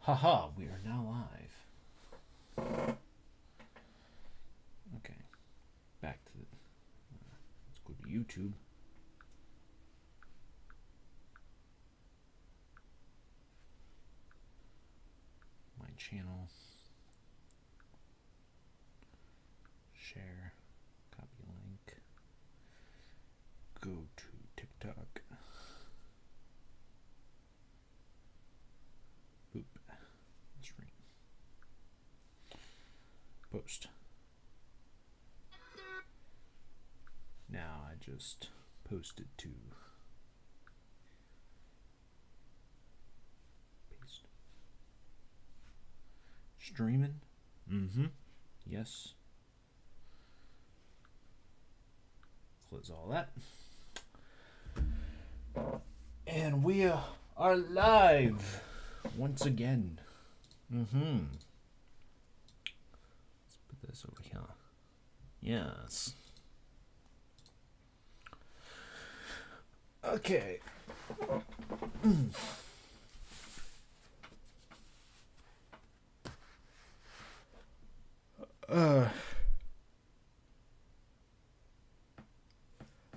Haha, we are now live. Okay, back to let's go to YouTube. My channel. Share. Copy link. Go to TikTok. Boop. Stream. Post. Now I just posted to paste. Streaming? Mm-hmm. Yes. Close all that. And we are live once again. Mm-hmm. Let's put this over here. Yes. Okay. A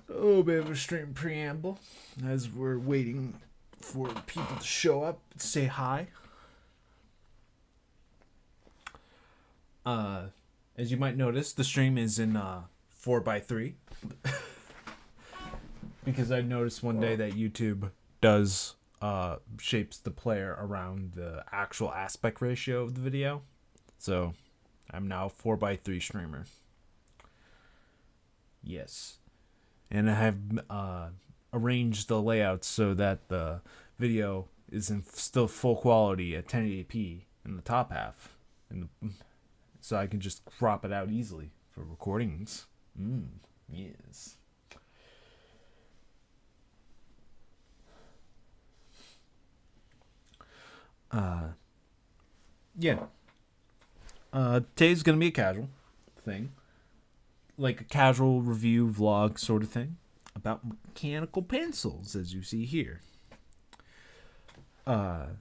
little bit of a stream preamble as we're waiting for people to show up and say hi. As you might notice, the stream is in 4:3 because I noticed one day that YouTube does shapes the player around the actual aspect ratio of the video. So I'm now 4:3 streamer. Yes. And I have arranged the layouts so that the video is in still full quality at 1080p in the top half, so I can just crop it out easily for recordings. Yes. Yeah. Today's gonna be a casual thing. Like a casual review vlog sort of thing about mechanical pencils, as you see here. I've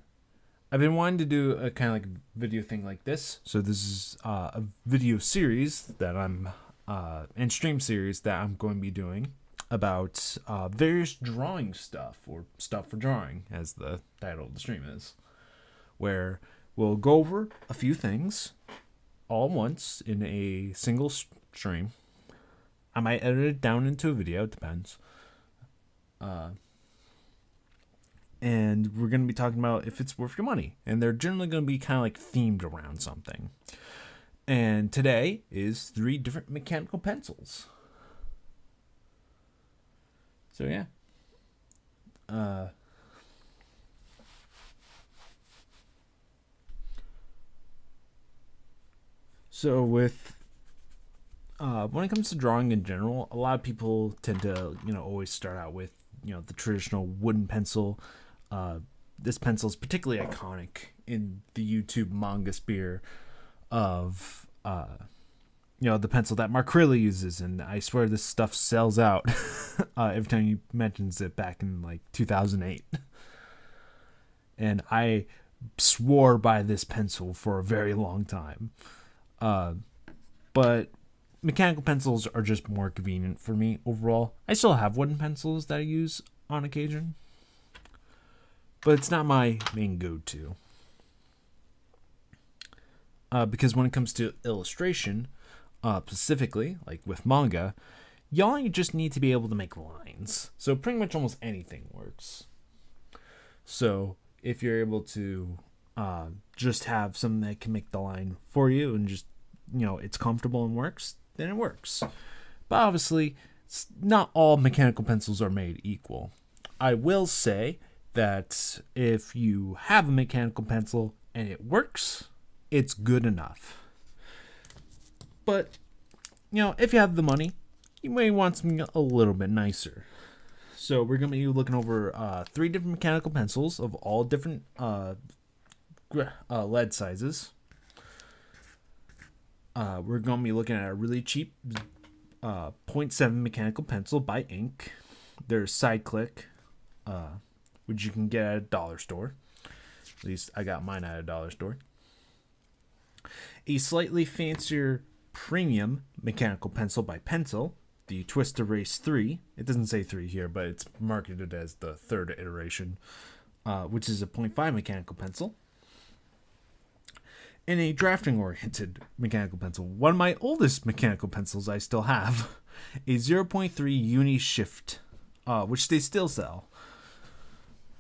been wanting to do a kind of like video thing like this, so this is a video series that I'm and stream series that I'm going to be doing about various drawing stuff, or stuff for drawing, as the title of the stream is, where we'll go over a few things all at once in a single stream. I might edit it down into a video, it depends. And we're going to be talking about if it's worth your money. And they're generally going to be kind of like themed around something. And today is 3 different mechanical pencils. So yeah. So with when it comes to drawing in general, a lot of people tend to, always start out with, the traditional wooden pencil. This pencil is particularly iconic in the YouTube manga sphere of, the pencil that Mark Riley uses, and I swear this stuff sells out every time he mentions it back in like 2008. And I swore by this pencil for a very long time. But mechanical pencils are just more convenient for me overall. I still have wooden pencils that I use on occasion, but it's not my main go-to. Because when it comes to illustration, specifically, like with manga, y'all just need to be able to make lines. So pretty much almost anything works. So if you're able to just have something that can make the line for you and just, it's comfortable and works, then it works. But obviously, not all mechanical pencils are made equal. I will say that if you have a mechanical pencil and it works, it's good enough. But, if you have the money, you may want something a little bit nicer. So we're going to be looking over 3 different mechanical pencils of all different lead sizes. We're going to be looking at a really cheap 0.7 mechanical pencil by Ink. There's Side Click, which you can get at a dollar store. At least I got mine at a dollar store. A slightly fancier premium mechanical pencil by Pentel, the Twist Erase 3. It doesn't say 3 here, but it's marketed as the third iteration, which is a 0.5 mechanical pencil. And a drafting-oriented mechanical pencil. One of my oldest mechanical pencils I still have. A 0.3 Uni Shift, which they still sell.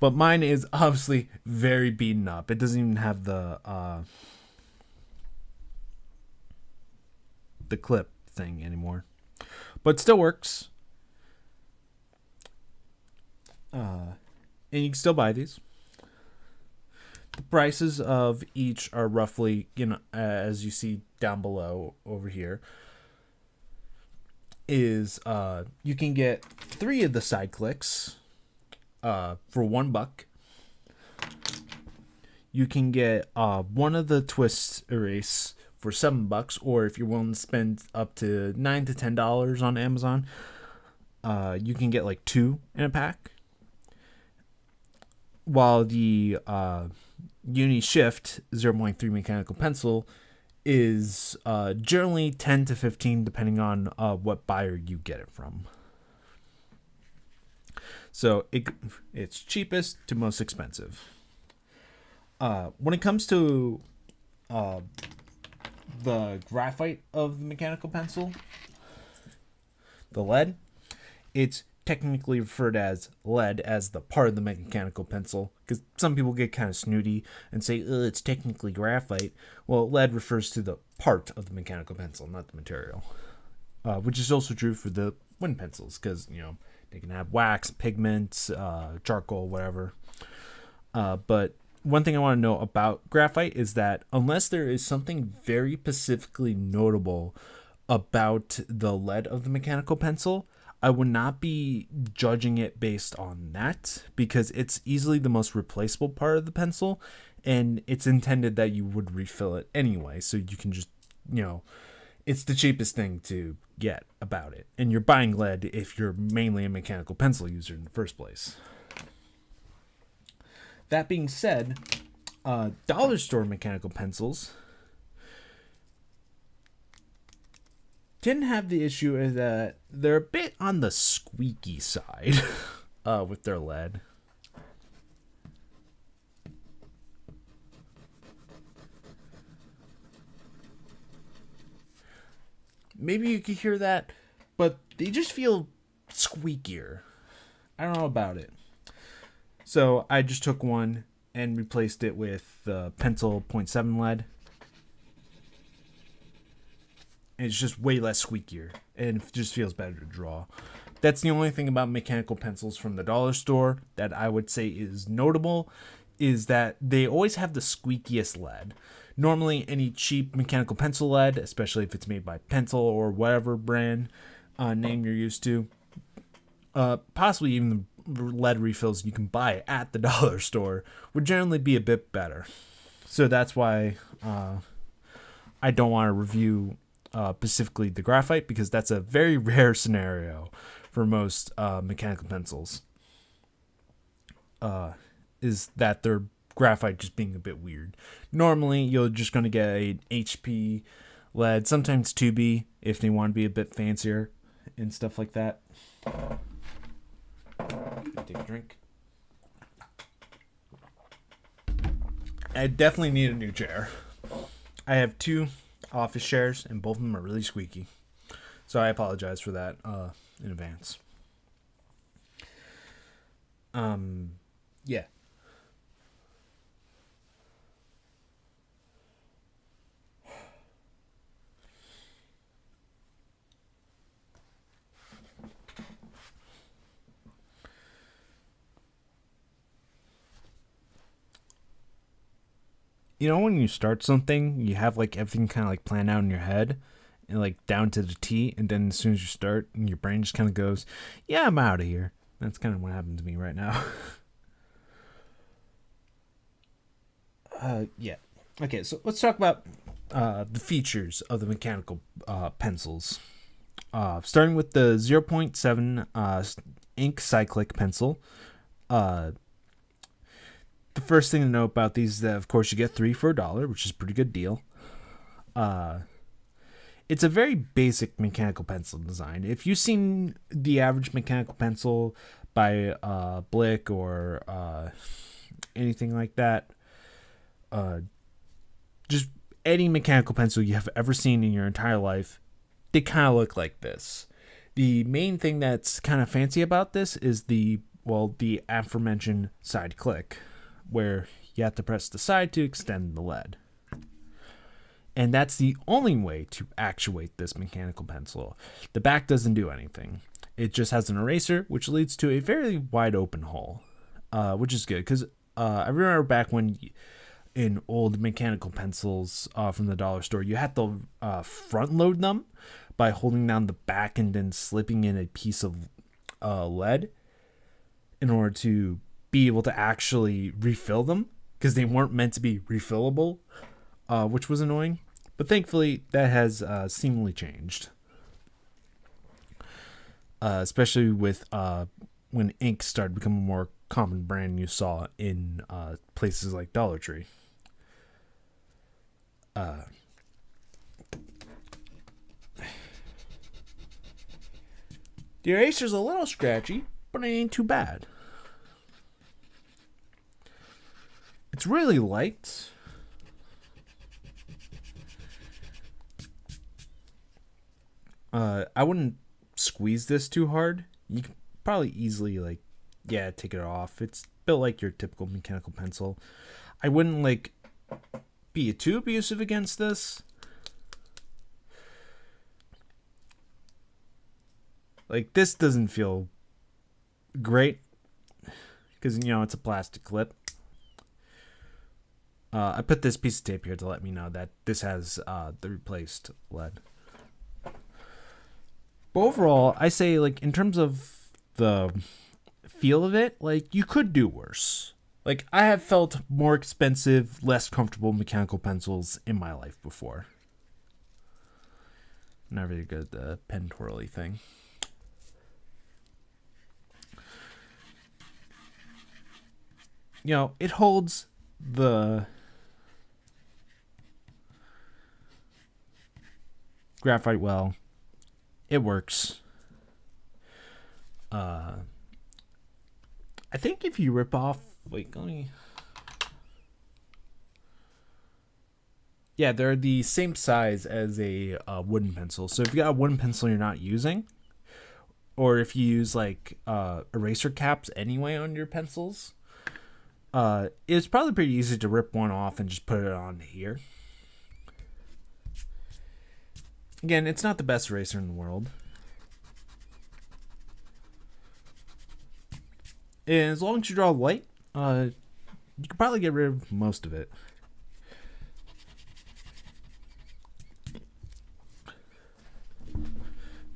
But mine is obviously very beaten up. It doesn't even have the clip thing anymore. But still works. And you can still buy these. The prices of each are roughly, as you see down below over here, is you can get 3 of the side clicks for $1. You can get 1 of the Twist Erase for $7, or if you're willing to spend up to $9 to $10 on Amazon, you can get like 2 in a pack. While the Uni Shift 0.3 mechanical pencil is generally 10 to 15 depending on what buyer you get it from. So it's cheapest to most expensive. When it comes to the graphite of the mechanical pencil, the lead, it's technically referred as lead as the part of the mechanical pencil, because some people get kind of snooty and say, it's technically graphite. Well, lead refers to the part of the mechanical pencil, not the material, which is also true for the wind pencils, because they can have wax, pigments, charcoal, whatever. But one thing I want to know about graphite is that unless there is something very specifically notable about the lead of the mechanical pencil, I would not be judging it based on that, because it's easily the most replaceable part of the pencil, and it's intended that you would refill it anyway, so you can just, it's the cheapest thing to get about it. And you're buying lead if you're mainly a mechanical pencil user in the first place. That being said, dollar store mechanical pencils didn't have the issue that they're a bit on the squeaky side with their lead. Maybe you could hear that, but they just feel squeakier. I don't know about it. So I just took one and replaced it with the Pentel 0.7 lead. And it's just way less squeakier, and it just feels better to draw. That's the only thing about mechanical pencils from the dollar store that I would say is notable, is that they always have the squeakiest lead. Normally, any cheap mechanical pencil lead, especially if it's made by Pentel or whatever brand name you're used to, possibly even the lead refills you can buy at the dollar store, would generally be a bit better. So that's why I don't want to review specifically the graphite, because that's a very rare scenario for most mechanical pencils, is that their graphite just being a bit weird. Normally you're just going to get a HP lead, sometimes 2B if they want to be a bit fancier and stuff like that. Take a drink. I definitely need a new chair. I have 2 office chairs, and both of them are really squeaky, so I apologize for that in advance. Yeah. When you start something, you have like everything kind of like planned out in your head and like down to the T, and then as soon as you start, your brain just kind of goes, yeah, I'm out of here. That's kind of what happened to me right now. Yeah. Okay, so let's talk about the features of the mechanical pencils. Starting with the 0.7 ink cyclic pencil. the first thing to note about these is that, of course, you get 3 for $1, which is a pretty good deal. It's a very basic mechanical pencil design. If you've seen the average mechanical pencil by Blick or anything like that, just any mechanical pencil you have ever seen in your entire life, they kind of look like this. The main thing that's kind of fancy about this is the aforementioned side click, where you have to press the side to extend the lead. And that's the only way to actuate this mechanical pencil. The back doesn't do anything. It just has an eraser, which leads to a very wide open hole, which is good. Because I remember back when in old mechanical pencils from the dollar store, you had to front load them by holding down the back and then slipping in a piece of lead in order to be able to actually refill them, because they weren't meant to be refillable, which was annoying. But thankfully, that has seemingly changed. Especially with when ink started becoming a more common brand you saw in places like Dollar Tree. The eraser's a little scratchy, but it ain't too bad. It's really light. I wouldn't squeeze this too hard. You could probably easily take it off. It's built like your typical mechanical pencil. I wouldn't be too abusive against this. This doesn't feel great because it's a plastic clip. I put this piece of tape here to let me know that this has the replaced lead. But overall, I say in terms of the feel of it, you could do worse. I have felt more expensive, less comfortable mechanical pencils in my life before. Not really good at the pen twirly thing. It holds the graphite well. It works. I think if you rip off, yeah, they're the same size as a wooden pencil. So if you got a wooden pencil you're not using, or if you use eraser caps anyway on your pencils, it's probably pretty easy to rip one off and just put it on here. Again, it's not the best eraser in the world. And as long as you draw light, you can probably get rid of most of it.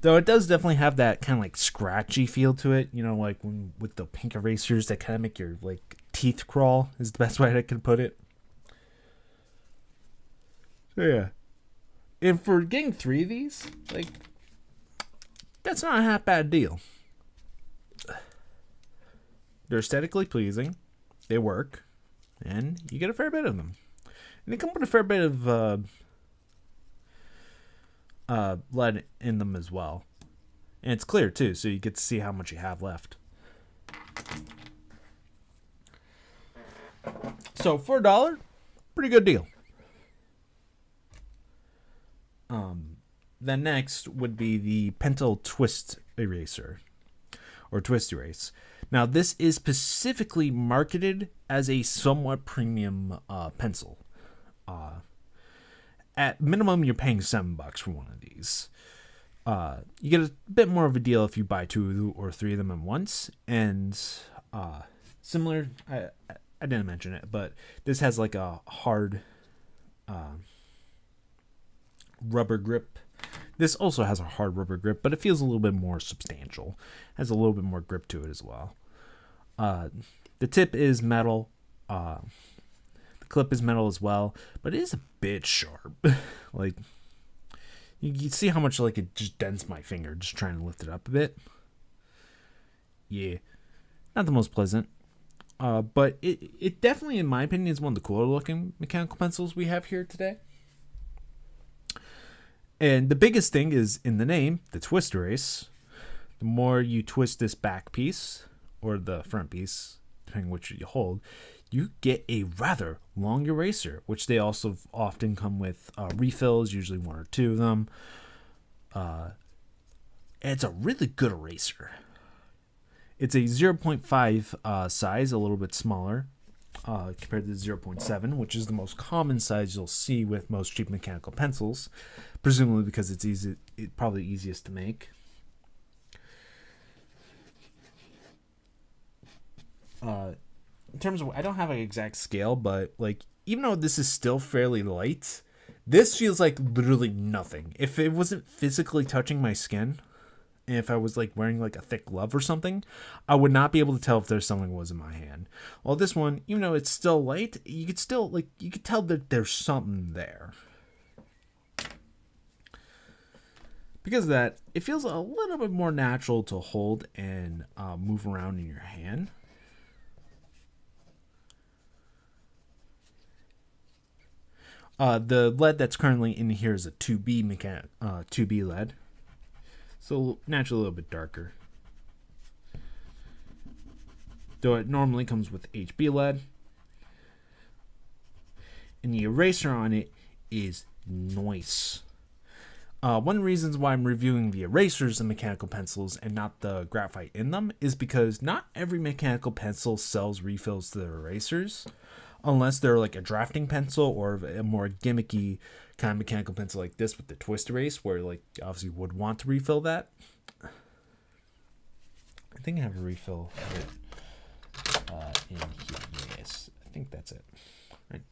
Though it does definitely have that kind of scratchy feel to it, when with the pink erasers that kind of make your teeth crawl is the best way I can put it. So yeah. And for getting 3 of these, that's not a half bad deal. They're aesthetically pleasing, they work, and you get a fair bit of them. And they come with a fair bit of lead in them as well. And it's clear too, so you get to see how much you have left. So for $1, pretty good deal. Then next would be the Pentel Twist Eraser, or Twist Erase. Now this is specifically marketed as a somewhat premium pencil. At minimum, you're paying $7 for one of these. You get a bit more of a deal if you buy 2 or 3 of them at once. And similar, I didn't mention it, but this has a hard rubber grip. This also has a hard rubber grip, but it feels a little bit more substantial. Has a little bit more grip to it as well. The tip is metal. The clip is metal as well, but it is a bit sharp. You see how much it just dents my finger just trying to lift it up a bit. Yeah, not the most pleasant. But it definitely, in my opinion, is one of the cooler looking mechanical pencils we have here today. And the biggest thing is in the name, the twist erase. The more you twist this back piece, or the front piece, depending which you hold, you get a rather long eraser, which they also often come with refills, usually one or two of them. And it's a really good eraser. It's a 0.5 size, a little bit smaller compared to the 0.7, which is the most common size you'll see with most cheap mechanical pencils, presumably because it's probably easiest to make. In terms of, I don't have an exact scale, but like, even though this is still fairly light, this feels like literally nothing. If it wasn't physically touching my skin, and if I was like wearing like a thick glove or something, I would not be able to tell if there's something was in my hand. While this one, even though it's still light, you could tell that there's something there. Because of that, it feels a little bit more natural to hold and move around in your hand. The lead that's currently in here is a 2B lead, so naturally a little bit darker. Though it normally comes with HB lead, and the eraser on it is nice. One of the reasons why I'm reviewing the erasers and mechanical pencils and not the graphite in them is because not every mechanical pencil sells refills to their erasers, unless they're like a drafting pencil or a more gimmicky kind of mechanical pencil like this with the twist erase, where like obviously would want to refill that. I think I have a refill of it in here. Yes, I think that's it. Right.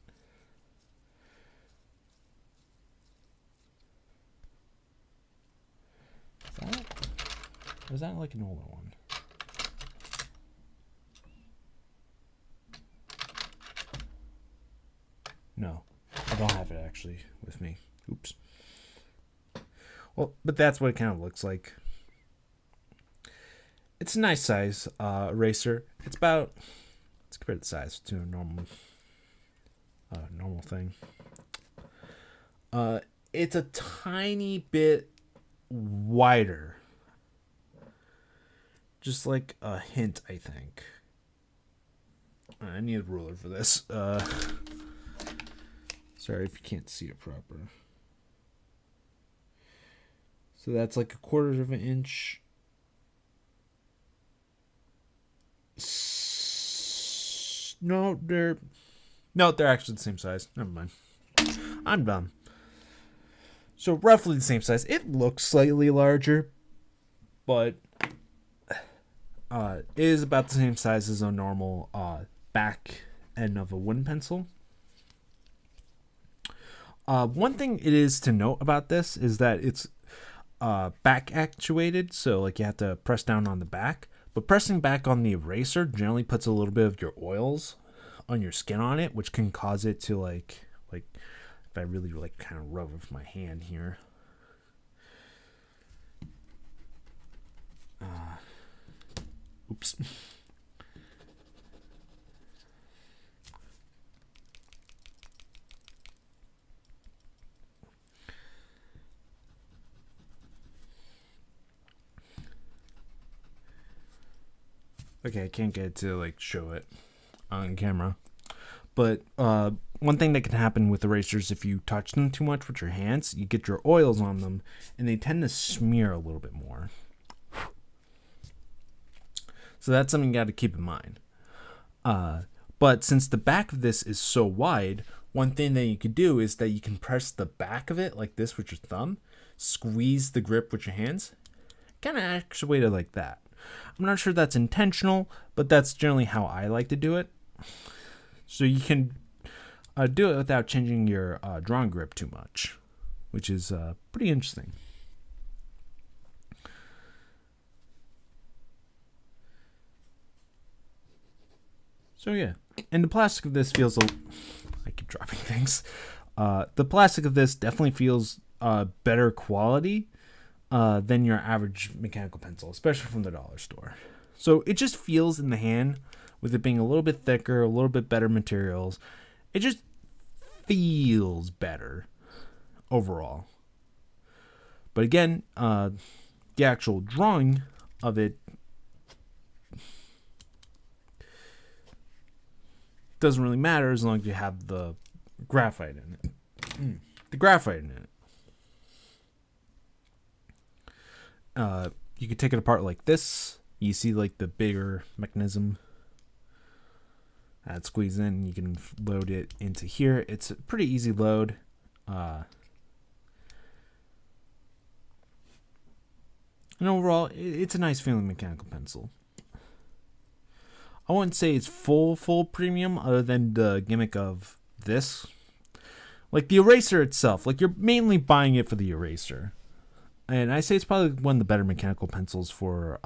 Is that it? Or is that like an older one? No, I don't have it actually with me. Oops. Well, but that's what it kind of looks like. It's a nice size eraser. It's about, let's compare the size to a normal thing. It's a tiny bit wider. Just like a hint, I think. I need a ruler for this. Sorry if you can't see it proper. So that's like 1/4 of an inch. No, they're actually the same size. Never mind. I'm done. So roughly the same size. It looks slightly larger, but it is about the same size as a normal back end of a wooden pencil. One thing it is to note about this is that it's back actuated, so like you have to press down on the back, but pressing back on the eraser generally puts a little bit of your oils on your skin on it, which can cause it to like if I really like kind of rub with my hand here. Oops. Okay, I can't get to like show it on camera. But one thing that can happen with erasers, if you touch them too much with your hands, you get your oils on them and they tend to smear a little bit more. So that's something you got to keep in mind. But since the back of this is so wide, one thing that you could do is that you can press the back of it like this with your thumb, squeeze the grip with your hands, kind of actuate it like that. I'm not sure that's intentional, but that's generally how I like to do it. So you can do it without changing your drawing grip too much, which is pretty interesting. So yeah, and the plastic of this feels I keep dropping things. The plastic of this definitely feels better quality than your average mechanical pencil, especially from the dollar store. So it just feels in the hand with it being a little bit thicker, a little bit better materials. It just feels better overall. But again, the actual drawing of it doesn't really matter as long as you have the graphite in it. The graphite in it. You could take it apart like this. You see like the bigger mechanism. Add squeeze in. You can load it into here. It's a pretty easy load. And overall, it's a nice feeling mechanical pencil. I wouldn't say it's full premium other than the gimmick of this. Like the eraser itself, like you're mainly buying it for the eraser. And I say it's probably one of the better mechanical pencils for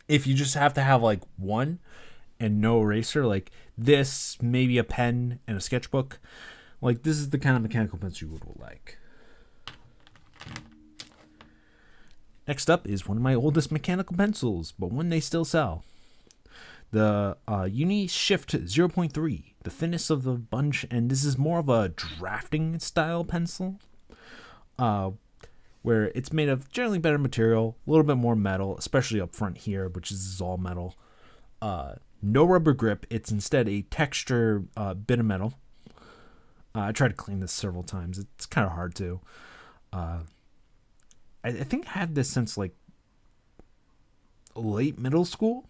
if you just have to have like one and no eraser, like this, maybe a pen and a sketchbook. Like this is the kind of mechanical pencil you would like. Next up is one of my oldest mechanical pencils, but one they still sell. The Uni Shift 0.3, the thinnest of the bunch, and this is more of a drafting style pencil, where it's made of generally better material, a little bit more metal, especially up front here, which is all metal. No rubber grip, it's instead a texture bit of metal. I tried to clean this several times. It's kind of hard to. I think I had this since like late middle school.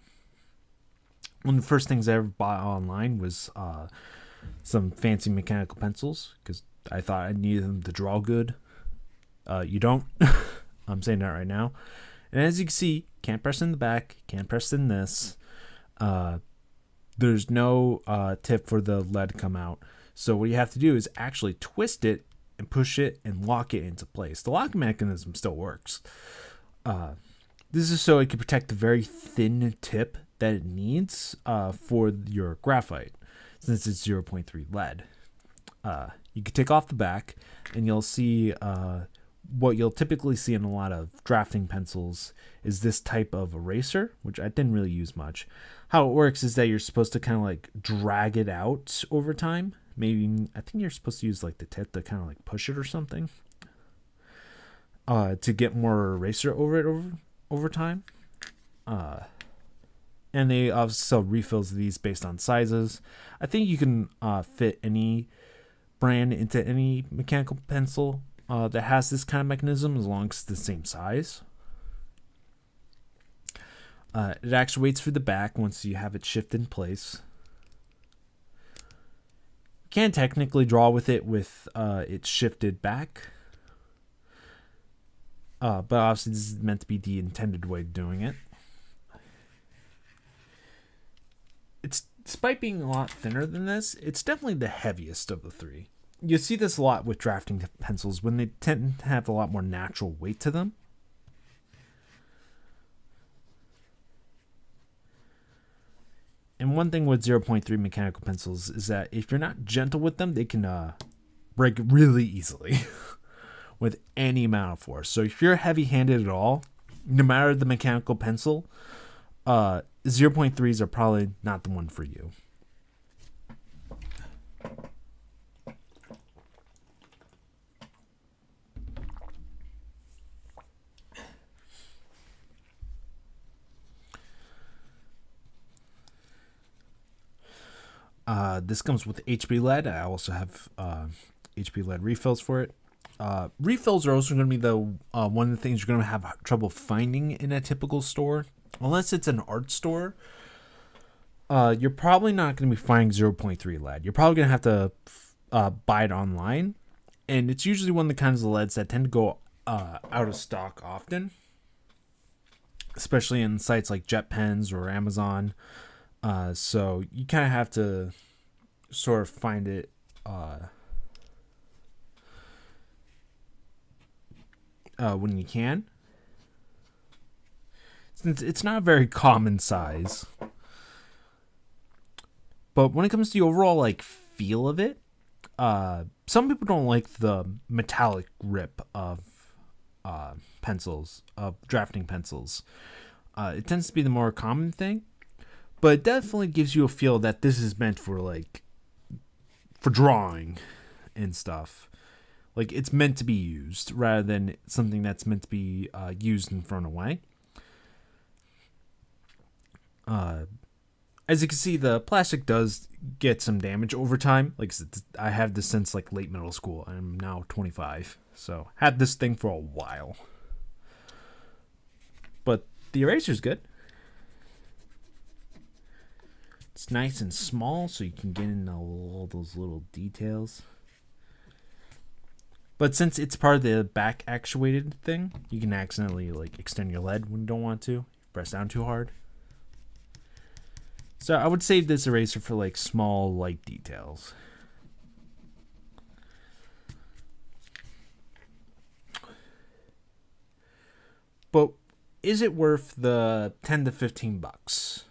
One of the first things I ever bought online was some fancy mechanical pencils because I thought I needed them to draw good. You don't. I'm saying that right now. And as you can see, can't press in the back, can't press in this. There's no tip for the lead to come out. So what you have to do is actually twist it and push it and lock it into place. The lock mechanism still works. This is so it can protect the very thin tip that it needs for your graphite, since it's 0.3 lead. You can take off the back and you'll see what you'll typically see in a lot of drafting pencils is this type of eraser, which I didn't really use much. How it works is that you're supposed to kind of like drag it out over time. Maybe, I think you're supposed to use like the tip to kind of like push it or something to get more eraser over it over time. And they also sell refills of these based on sizes. I think you can fit any brand into any mechanical pencil that has this kind of mechanism as long as it's the same size. It actuates for the back once you have it shifted in place. You can technically draw with it with it shifted back. But obviously this is meant to be the intended way of doing it. It's, despite being a lot thinner than this, it's definitely the heaviest of the three. You see this a lot with drafting pencils when they tend to have a lot more natural weight to them. And one thing with 0.3 mechanical pencils is that if you're not gentle with them, they can break really easily with any amount of force. So if you're heavy-handed at all, no matter the mechanical pencil, 0.3s are probably not the one for you. This comes with HB lead. I also have HB lead refills for it. Refills are also going to be the one of the things you're going to have trouble finding in a typical store. Unless it's an art store, you're probably not going to be finding 0.3 lead. You're probably going to have to buy it online. And it's usually one of the kinds of leads that tend to go out of stock often. Especially in sites like JetPens or Amazon. So you kind of have to sort of find it when you can. Since it's not a very common size. But when it comes to the overall like feel of it, some people don't like the metallic grip of pencils, of drafting pencils. It tends to be the more common thing. but it definitely gives you a feel that this is meant for like for drawing and stuff. Like it's meant to be used rather than something that's meant to be used and thrown away. As you can see, the plastic does get some damage over time. Like I have this since like late middle school. I'm now 25, so had this thing for a while. But the eraser's good. It's nice and small, so you can get into all those little details. But since it's part of the back actuated thing, you can accidentally like extend your lead when you don't want to. Press down too hard. So I would save this eraser for like small light details. But is it worth the 10 to 15 bucks?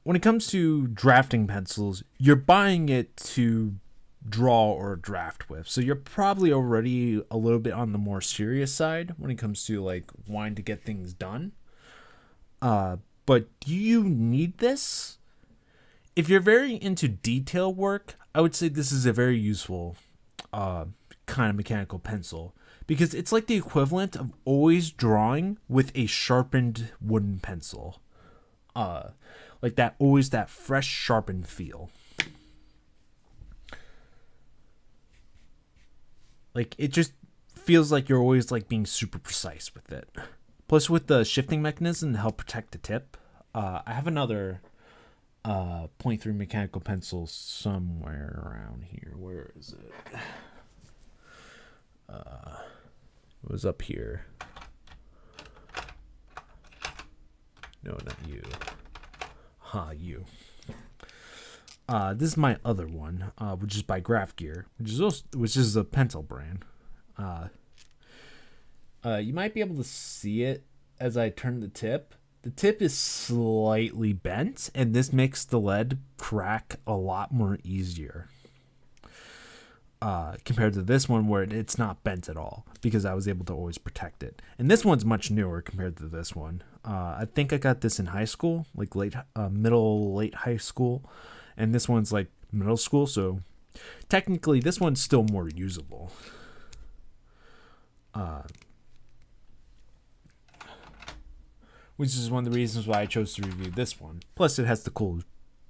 When it comes to drafting pencils, you're buying it to draw or draft with. So you're probably already a little bit on the more serious side when it comes to like wanting to get things done. But do you need this? If you're very into detail work, I would say this is a very useful kind of mechanical pencil because it's like the equivalent of always drawing with a sharpened wooden pencil. Like that, always that fresh sharpened feel. Like it just feels like you're always like being super precise with it. Plus with the shifting mechanism to help protect the tip, I have another 0.3 mechanical pencil somewhere around here. Where is it? It was up here. No, not you. You. This is my other one, which is by Graph Gear, which is a pencil brand. You might be able to see it as I turn the tip. The tip is slightly bent, and this makes the lead crack a lot more easier. Compared to this one where it's not bent at all because I was able to always protect it. And this one's much newer compared to this one. I think I got this in high school, like late high school. And this one's like middle school, so technically this one's still more usable. Which is one of the reasons why I chose to review this one. Plus it has the cool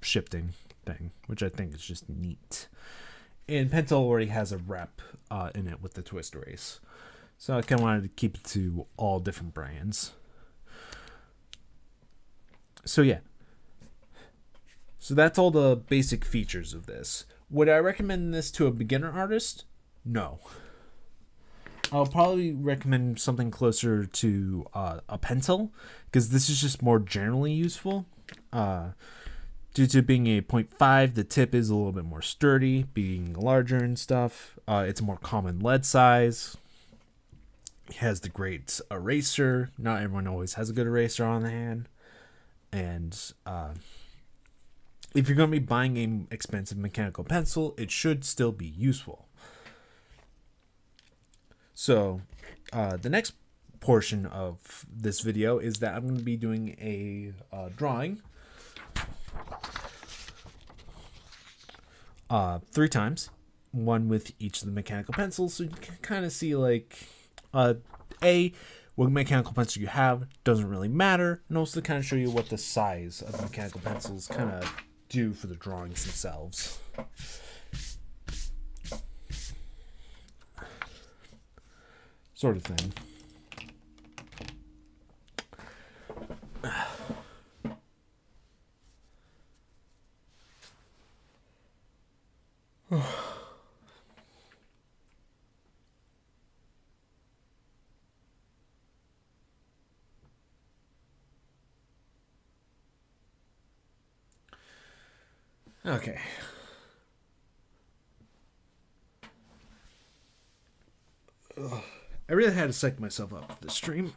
shifting thing, which I think is just neat. And Pentel already has a rep in it with the twist erase. So I kind of wanted to keep it to all different brands. So yeah. So that's all the basic features of this. Would I recommend this to a beginner artist? No. I'll probably recommend something closer to a Pentel, because this is just more generally useful. Due to being a 0.5, the tip is a little bit more sturdy, being larger and stuff. It's a more common lead size. It has the great eraser. Not everyone always has a good eraser on the hand. And if you're going to be buying an expensive mechanical pencil, it should still be useful. So the next portion of this video is that I'm going to be doing a drawing 3 times, one with each of the mechanical pencils, so you can kind of see like what mechanical pencil you have doesn't really matter, and also to kind of show you what the size of the mechanical pencils kind of do for the drawings themselves. Sort of thing. Okay. Ugh. I really had to psych myself up for this stream.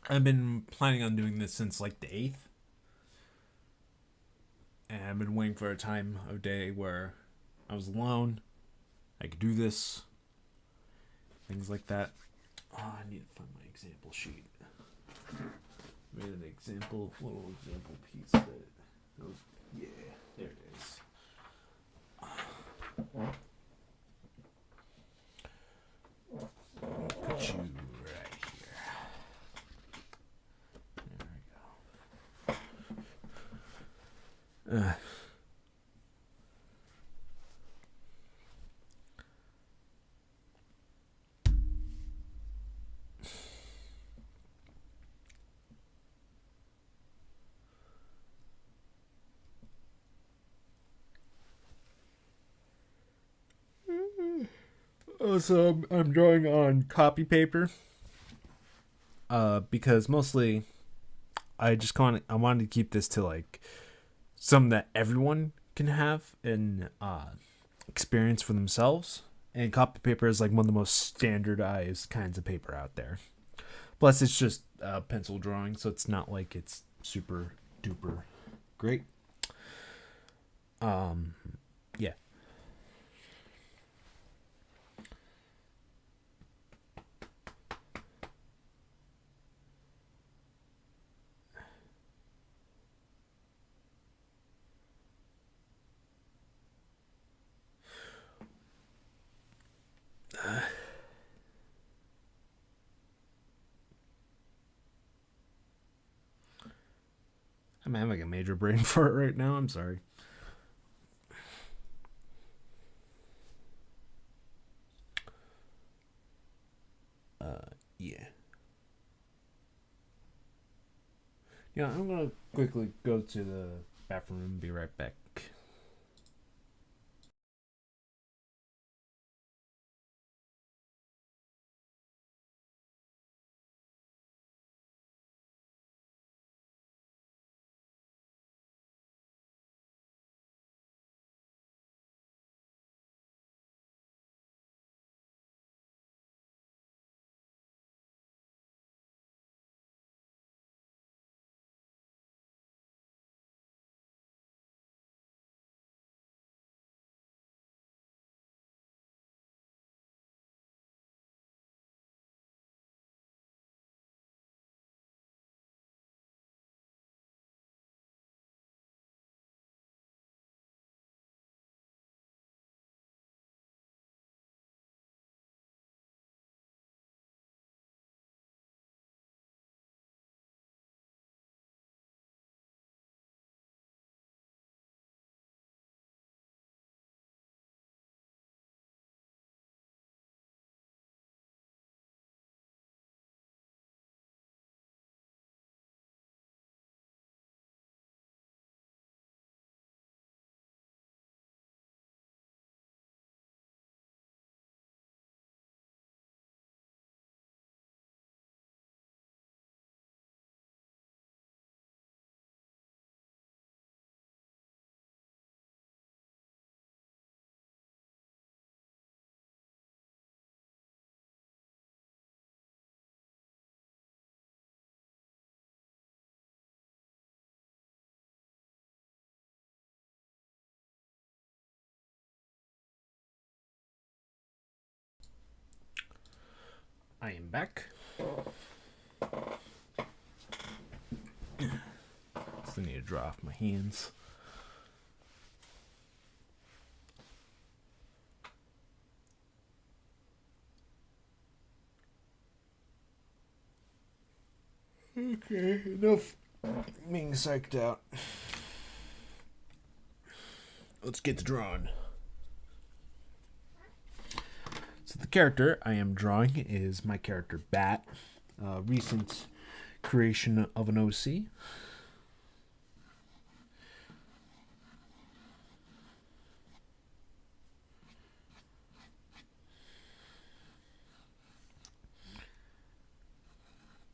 I've been planning on doing this since like the 8th. And I've been waiting for a time of day where I was alone. I could do this. things like that. Oh, I need to find my example sheet. Made an little example piece that was, yeah, there it is. Put you right here. There we go. So I'm drawing on copy paper. Because mostly I wanted to keep this to like something that everyone can have and experience for themselves. And copy paper is like one of the most standardized kinds of paper out there. Plus, it's just pencil drawing, so it's not like it's super duper great. Yeah. I'm having a major brain fart right now. I'm sorry. Yeah. Yeah, I'm gonna quickly go to the bathroom and be right back. I am back. Still need to draw off my hands. Okay, enough being psyched out. Let's get to drawing. So the character I am drawing is my character Bat, a recent creation of an OC.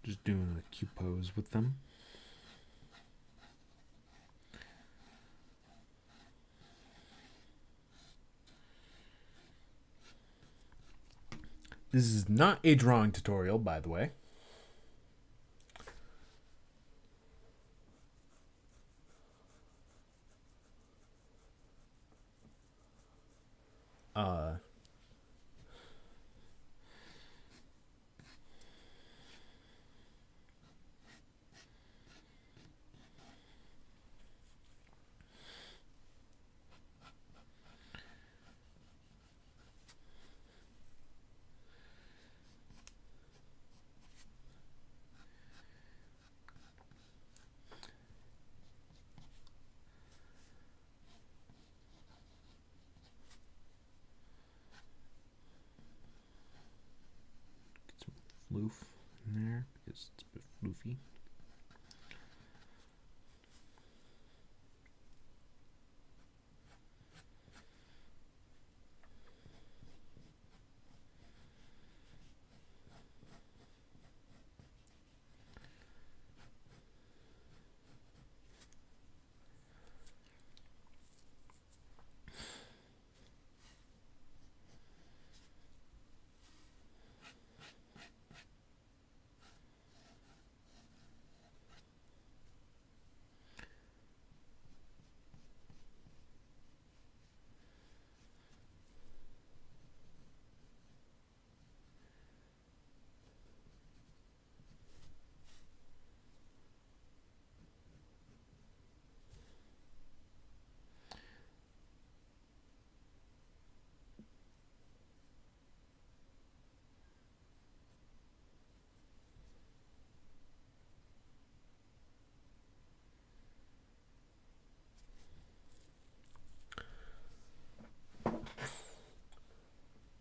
Just doing a cute pose with them. This is not a drawing tutorial, by the way. floof in there because it's a bit floofy.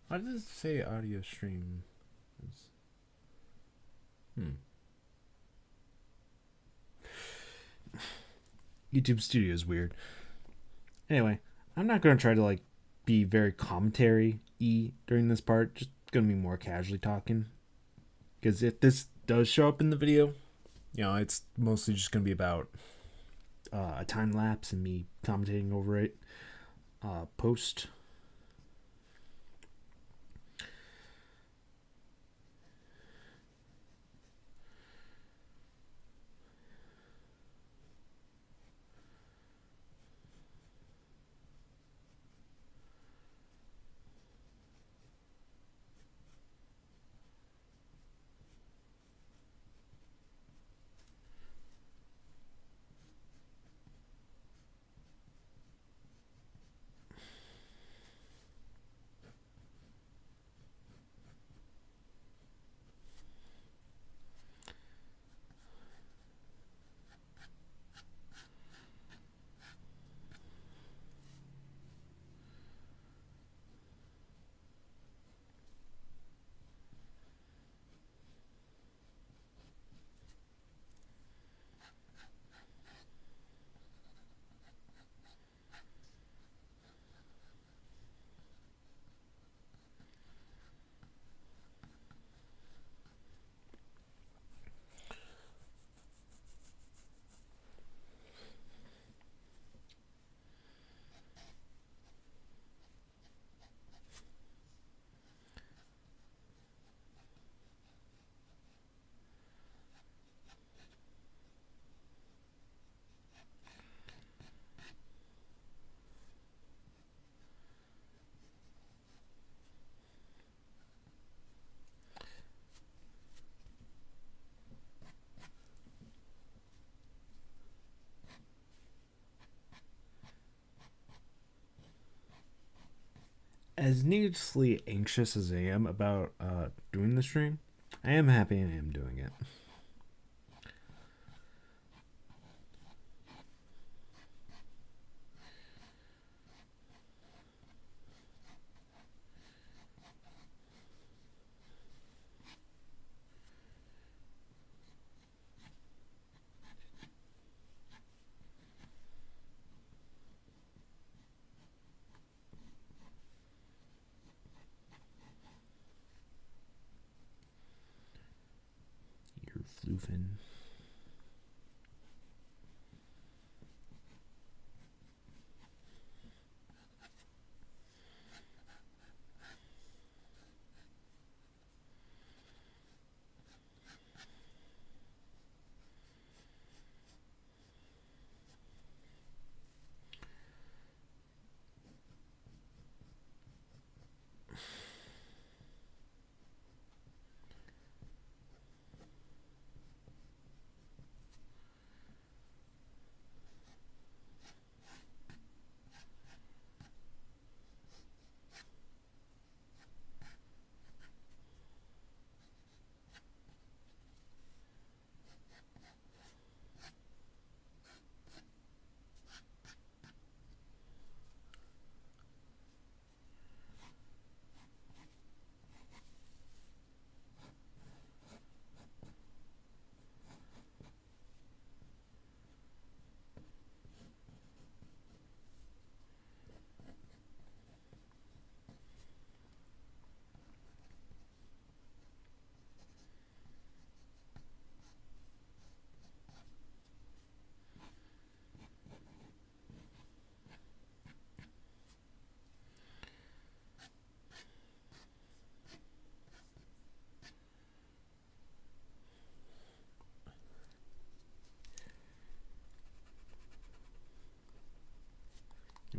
Why does it say audio stream? YouTube Studio is weird. Anyway, I'm not going to try to like be very commentary-y during this part. Just going to be more casually talking. Because if this does show up in the video, it's mostly just going to be about a time lapse and me commentating over it post. As needlessly anxious as I am about doing the stream, I am happy I am doing it. You're floofing.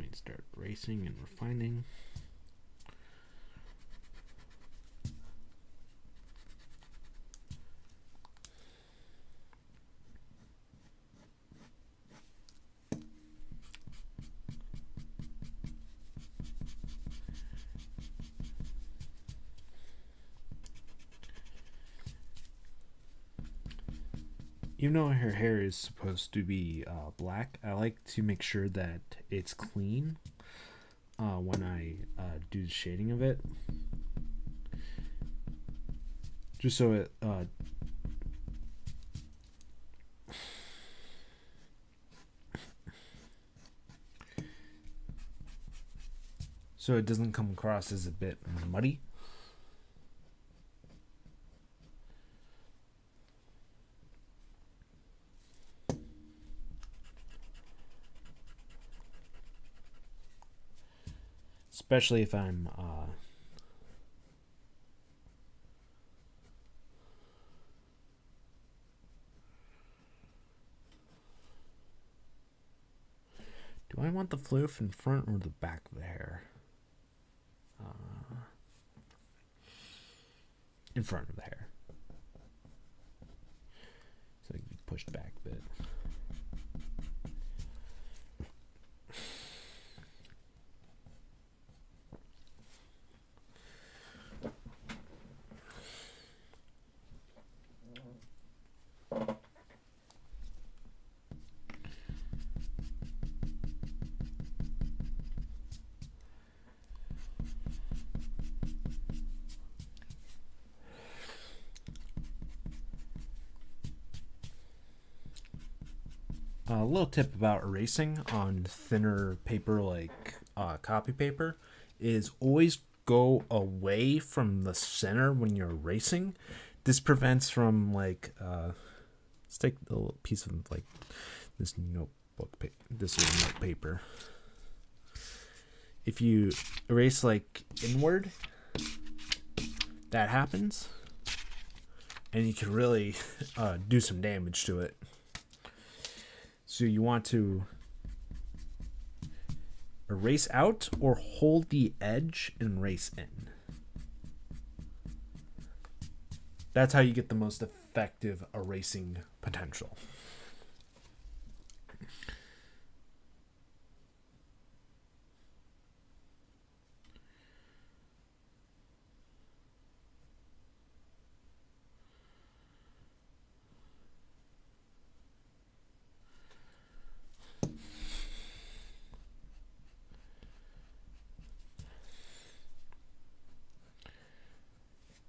I start erasing and refining. Even though her hair is supposed to be black, I like to make sure that it's clean when I do the shading of it. Just so it doesn't come across as a bit muddy. Especially if I'm do I want the floof in front or the back of the hair? In front of the hair. So it can be pushed back a bit. A little tip about erasing on thinner paper like copy paper is always go away from the center when you're erasing. This prevents from let's take a little piece of like this notebook, this little note paper. If you erase like inward, that happens, and you can really do some damage to it. So you want to erase out or hold the edge and erase in. That's how you get the most effective erasing potential.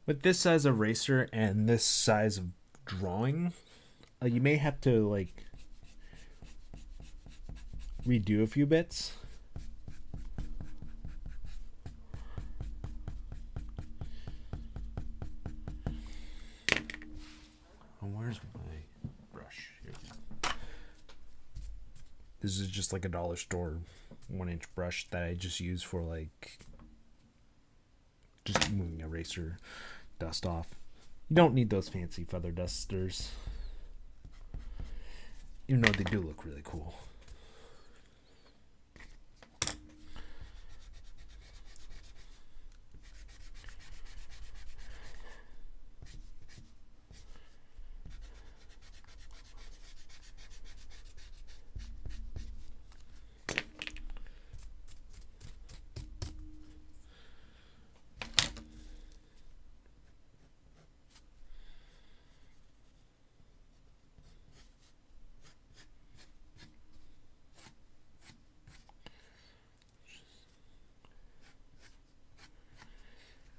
With this size of eraser and this size of drawing, you may have to redo a few bits. Oh, where's my brush? Here. This is just like a dollar store 1-inch brush that I just use for just moving eraser dust off. You don't need those fancy feather dusters, even though they do look really cool.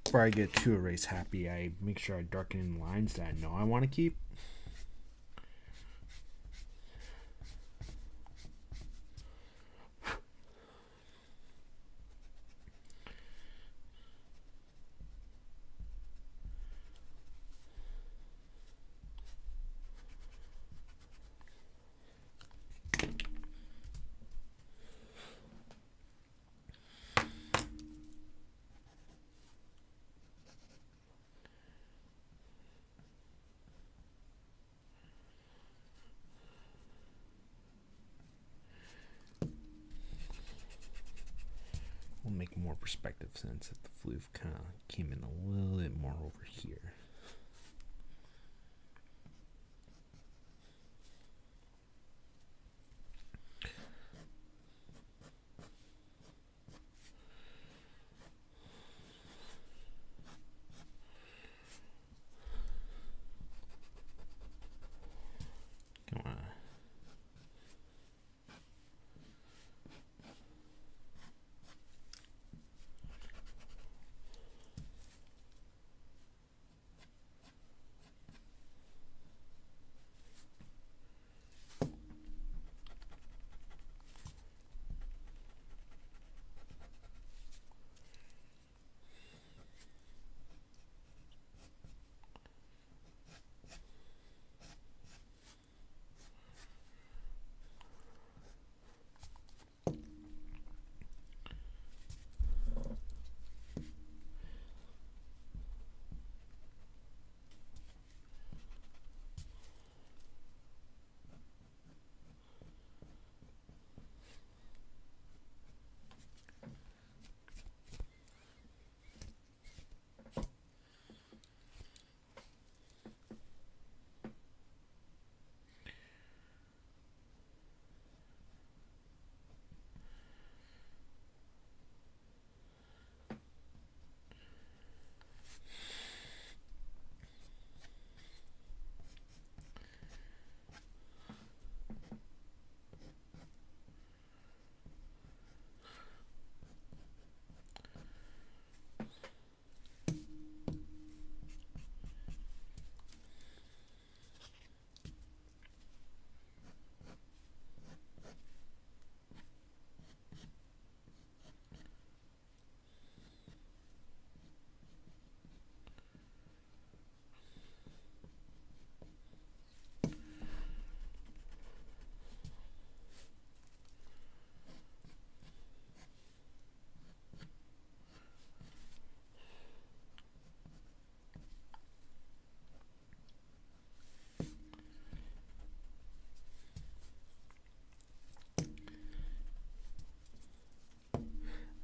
Before I get too erase happy, I make sure I darken in lines that I know I want to keep. make more perspective sense if the floof kind of came in a little bit more over here. Come on.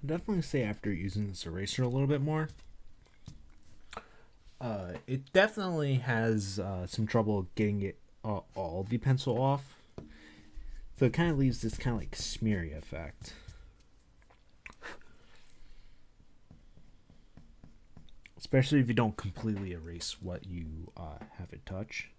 Definitely say after using this eraser a little bit more, it definitely has some trouble getting it all the pencil off. So it kind of leaves this kind of like smeary effect. Especially if you don't completely erase what you have it touch.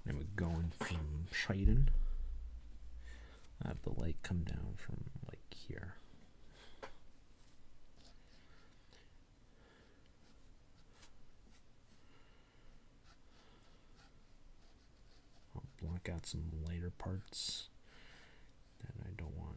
Then we're going from shading. I have the light come down from like here. I'll block out some lighter parts that I don't want.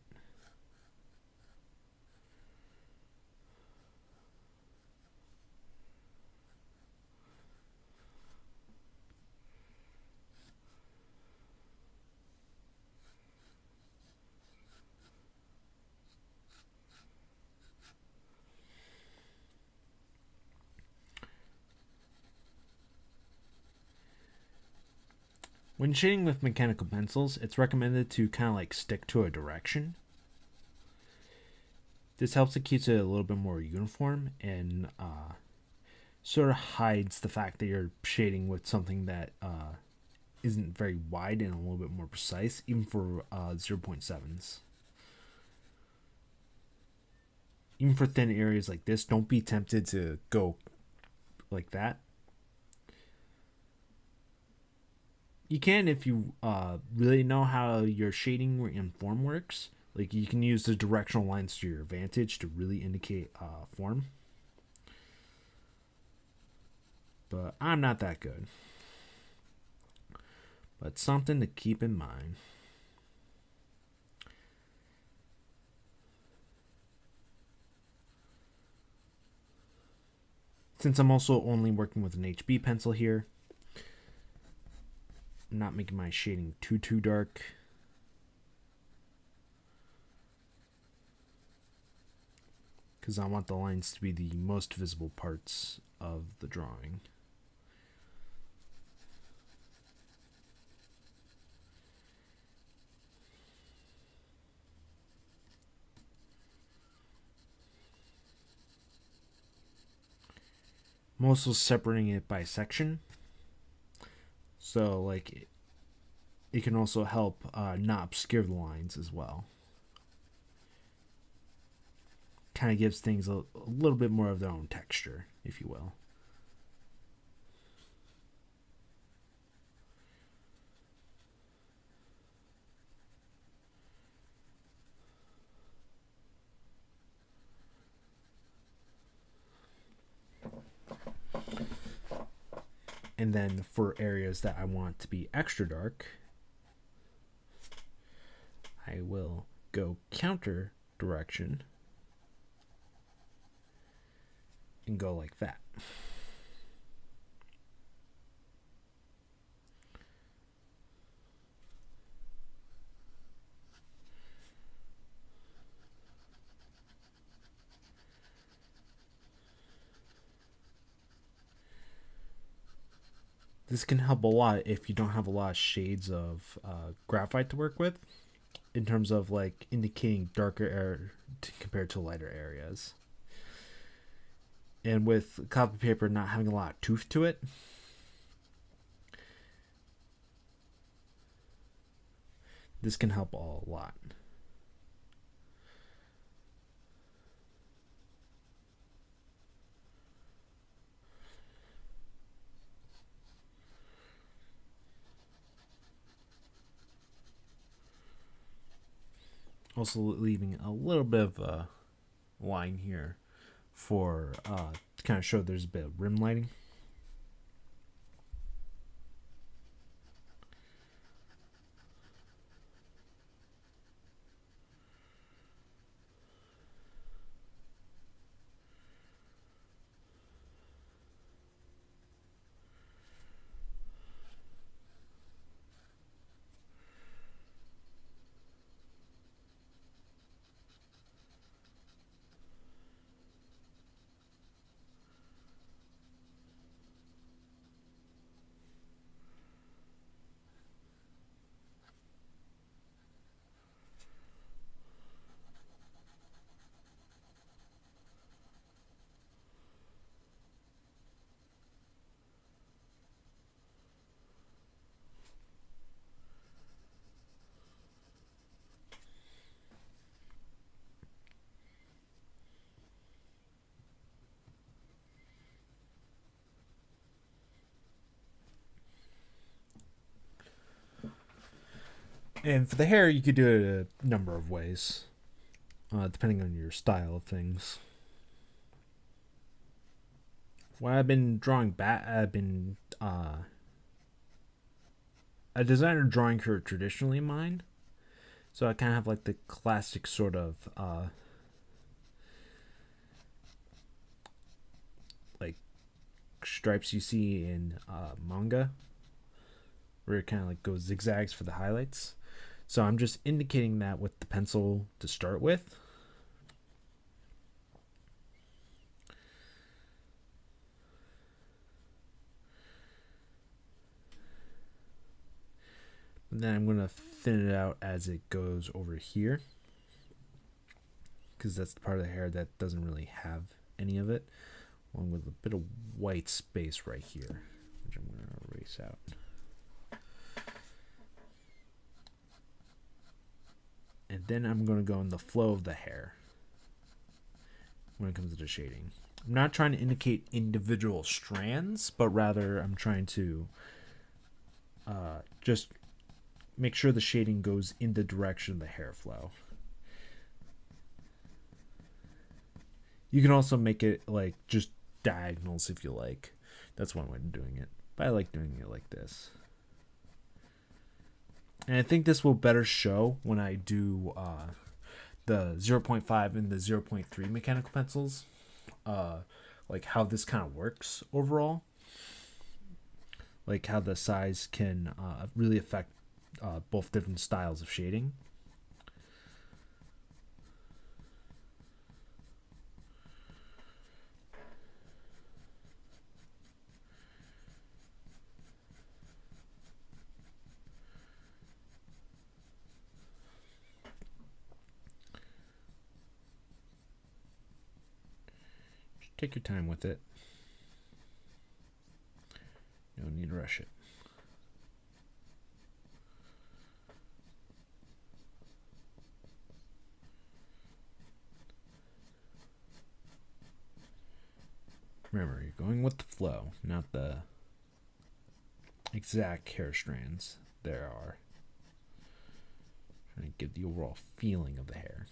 When shading with mechanical pencils, it's recommended to kind of like stick to a direction. This helps it keeps it a little bit more uniform and sort of hides the fact that you're shading with something that isn't very wide and a little bit more precise, even for 0.7s. Even for thin areas like this, don't be tempted to go like that. You can if you really know how your shading and form works. Like you can use the directional lines to your advantage to really indicate form. But I'm not that good. But something to keep in mind. Since I'm also only working with an HB pencil here, I'm not making my shading too dark. Because I want the lines to be the most visible parts of the drawing. I'm also separating it by section. So like it can also help not obscure the lines as well. Kind of gives things a little bit more of their own texture, if you will. And then for areas that I want to be extra dark, I will go counter direction and go like that. This can help a lot if you don't have a lot of shades of graphite to work with, in terms of like indicating darker area compared to lighter areas. And with copy paper not having a lot of tooth to it, this can help a lot. Also leaving a little bit of a line here for to kind of show there's a bit of rim lighting. And for the hair, you could do it a number of ways, depending on your style of things. When I've been drawing I've been a designer drawing her traditionally in mind. So I kind of have like the classic sort of like stripes you see in manga, where it kind of like goes zigzags for the highlights. So I'm just indicating that with the pencil to start with. And then I'm going to thin it out as it goes over here, because that's the part of the hair that doesn't really have any of it, along with a bit of white space right here, which I'm going to erase out. And then I'm going to go in the flow of the hair when it comes to the shading. I'm not trying to indicate individual strands, but rather I'm trying to just make sure the shading goes in the direction of the hair flow. You can also make it like just diagonals if you like. That's one way of doing it. But I like doing it like this. And I think this will better show when I do the 0.5 and the 0.3 mechanical pencils. Like how this kind of works overall. Like how the size can really affect both different styles of shading. Take your time with it. No need to rush it. Remember, you're going with the flow, not the exact hair strands there are. Trying to get the overall feeling of the hair.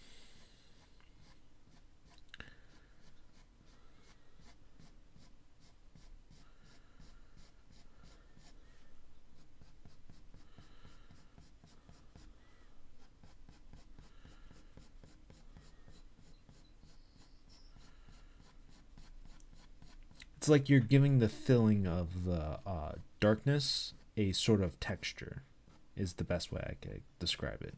It's like you're giving the filling of the darkness a sort of texture, is the best way I could describe it.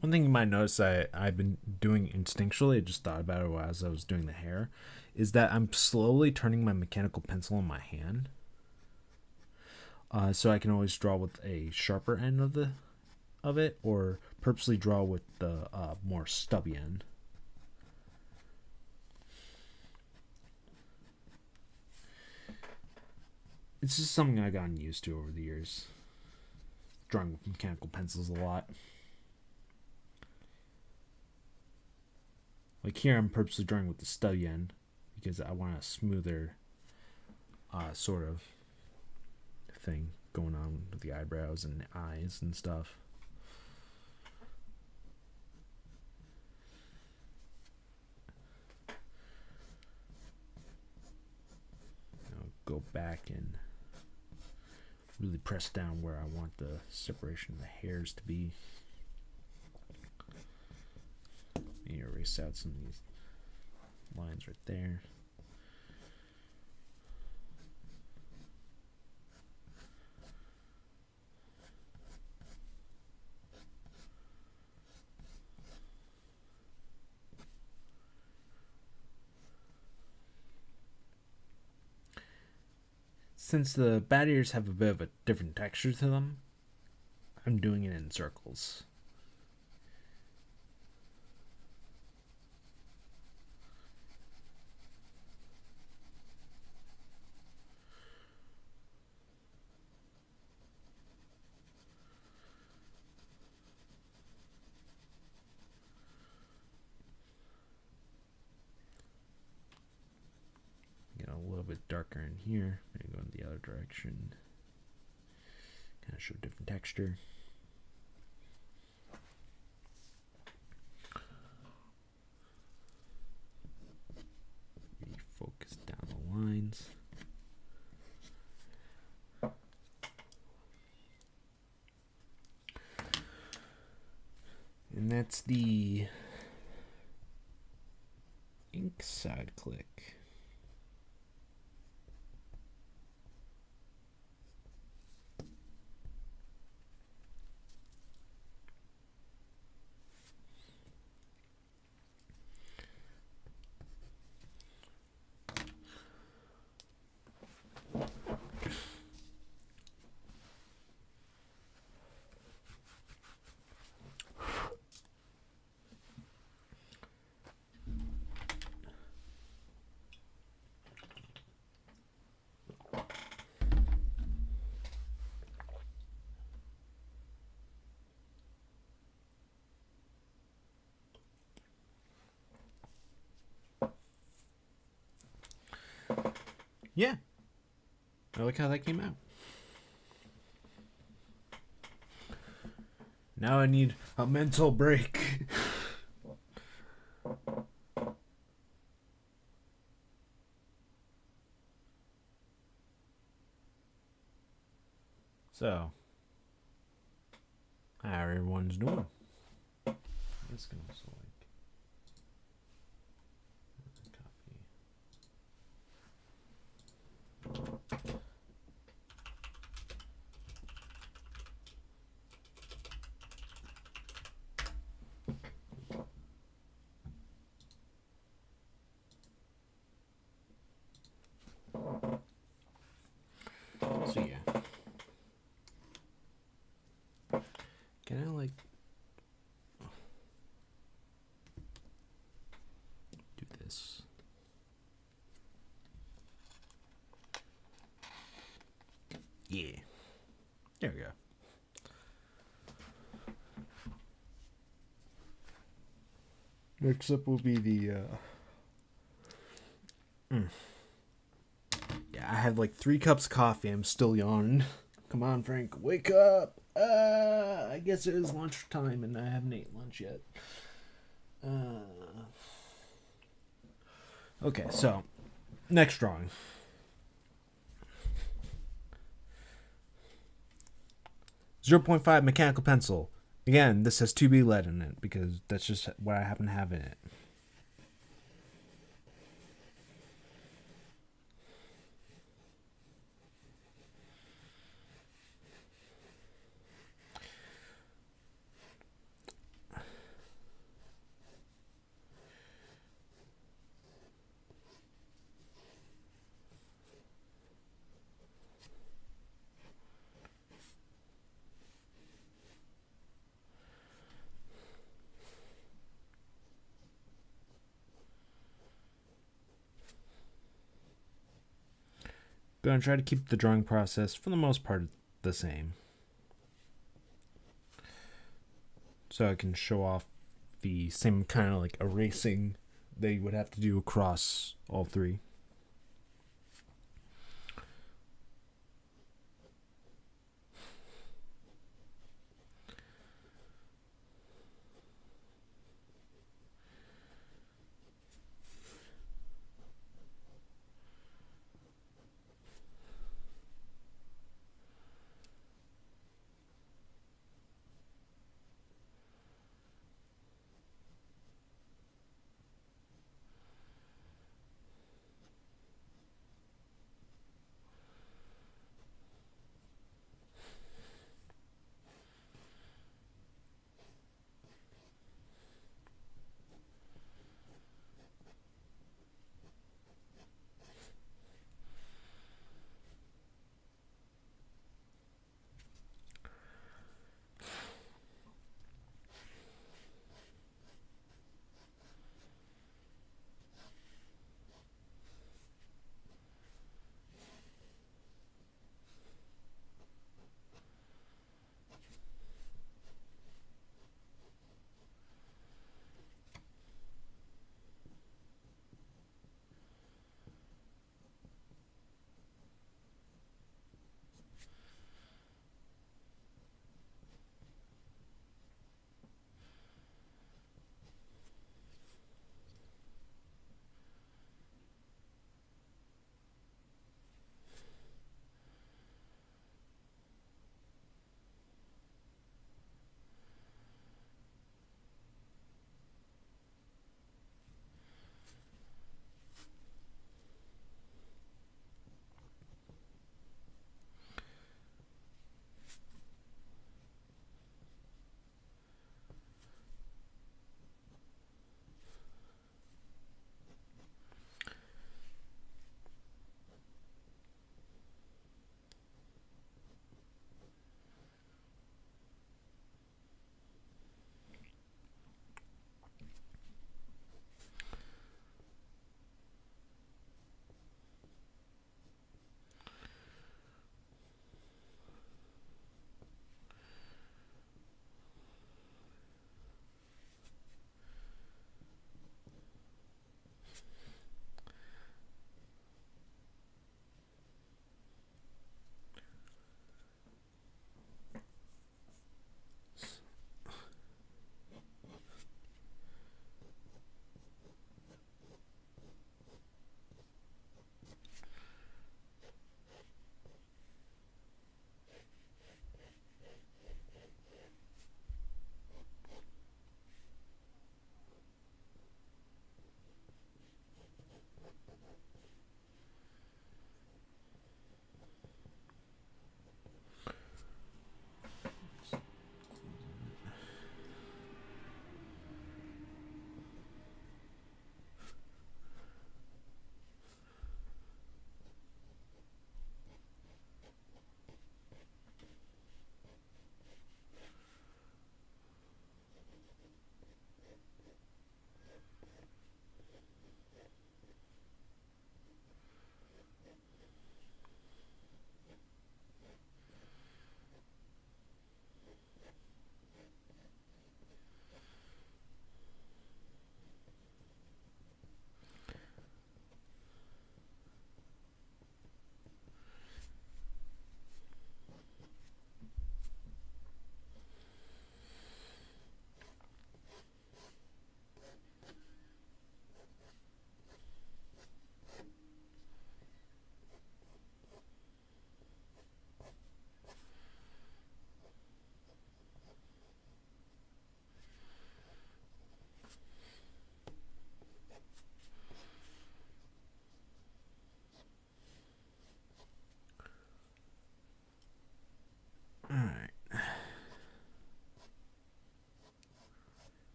One thing you might notice I've been doing instinctually, I just thought about it as I was doing the hair, is that I'm slowly turning my mechanical pencil in my hand. So I can always draw with a sharper end of it, or purposely draw with the more stubby end. It's just something I've gotten used to over the years. Drawing with mechanical pencils a lot. Like here, I'm purposely drawing with the stubby end because I want a smoother sort of thing going on with the eyebrows and the eyes and stuff. I'll go back and really press down where I want the separation of the hairs to be. And erase out some of these lines right there. Since the bat ears have a bit of a different texture to them, I'm doing it in circles. Get a little bit darker in here. Maybe go in the other direction. Kind of show different texture. Focus down the lines. And that's the ink side click. Yeah, I like how that came out. Now I need a mental break. So, how everyone's doing? This can also copy. So yeah, Yeah. There we go. Next up will be the. Yeah, I had like 3 cups of coffee. I'm still yawning. Come on, Frank, wake up. I guess it is lunchtime and I haven't ate lunch yet. Okay, so next drawing. .5 mechanical pencil. Again, this has 2B lead in it because that's just what I happen to have in it. Gonna try to keep the drawing process for the most part the same, so I can show off the same kind of like erasing they would have to do across all 3.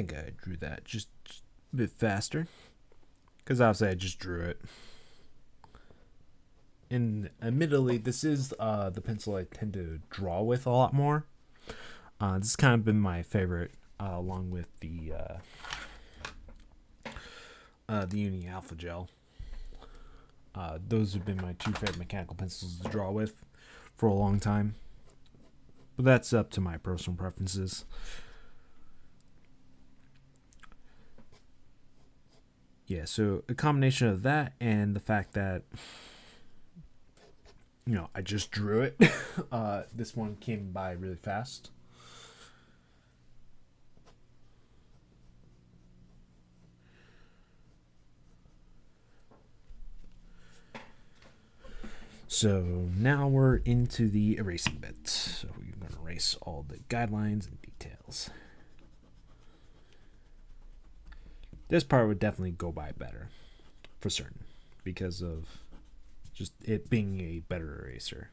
think I drew that just a bit faster. Because obviously I just drew it. And admittedly, this is the pencil I tend to draw with a lot more. This has kind of been my favorite, along with the Uni Alpha Gel. Those have been my two favorite mechanical pencils to draw with for a long time. But that's up to my personal preferences. Yeah, so a combination of that and the fact that, I just drew it. This one came by really fast. So now we're into the erasing bit. So we're going to erase all the guidelines and details. This part would definitely go by better, for certain, because of just it being a better eraser.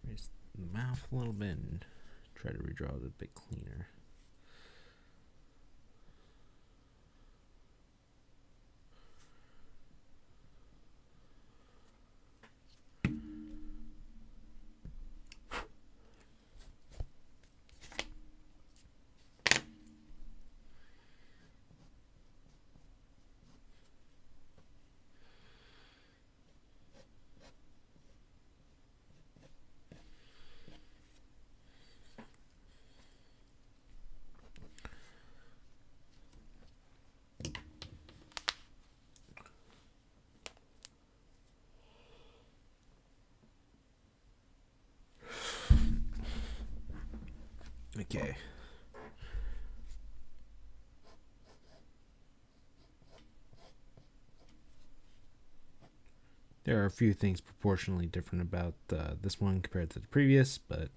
Erase the mouth a little bit and try to redraw it a bit cleaner. Okay. There are a few things proportionally different about this one compared to the previous, but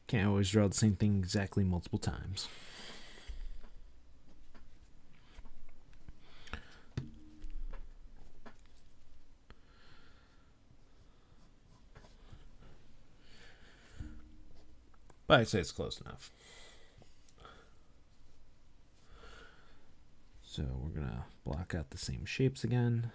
can't always draw the same thing exactly multiple times. But I'd say it's close enough. So we're going to block out the same shapes again.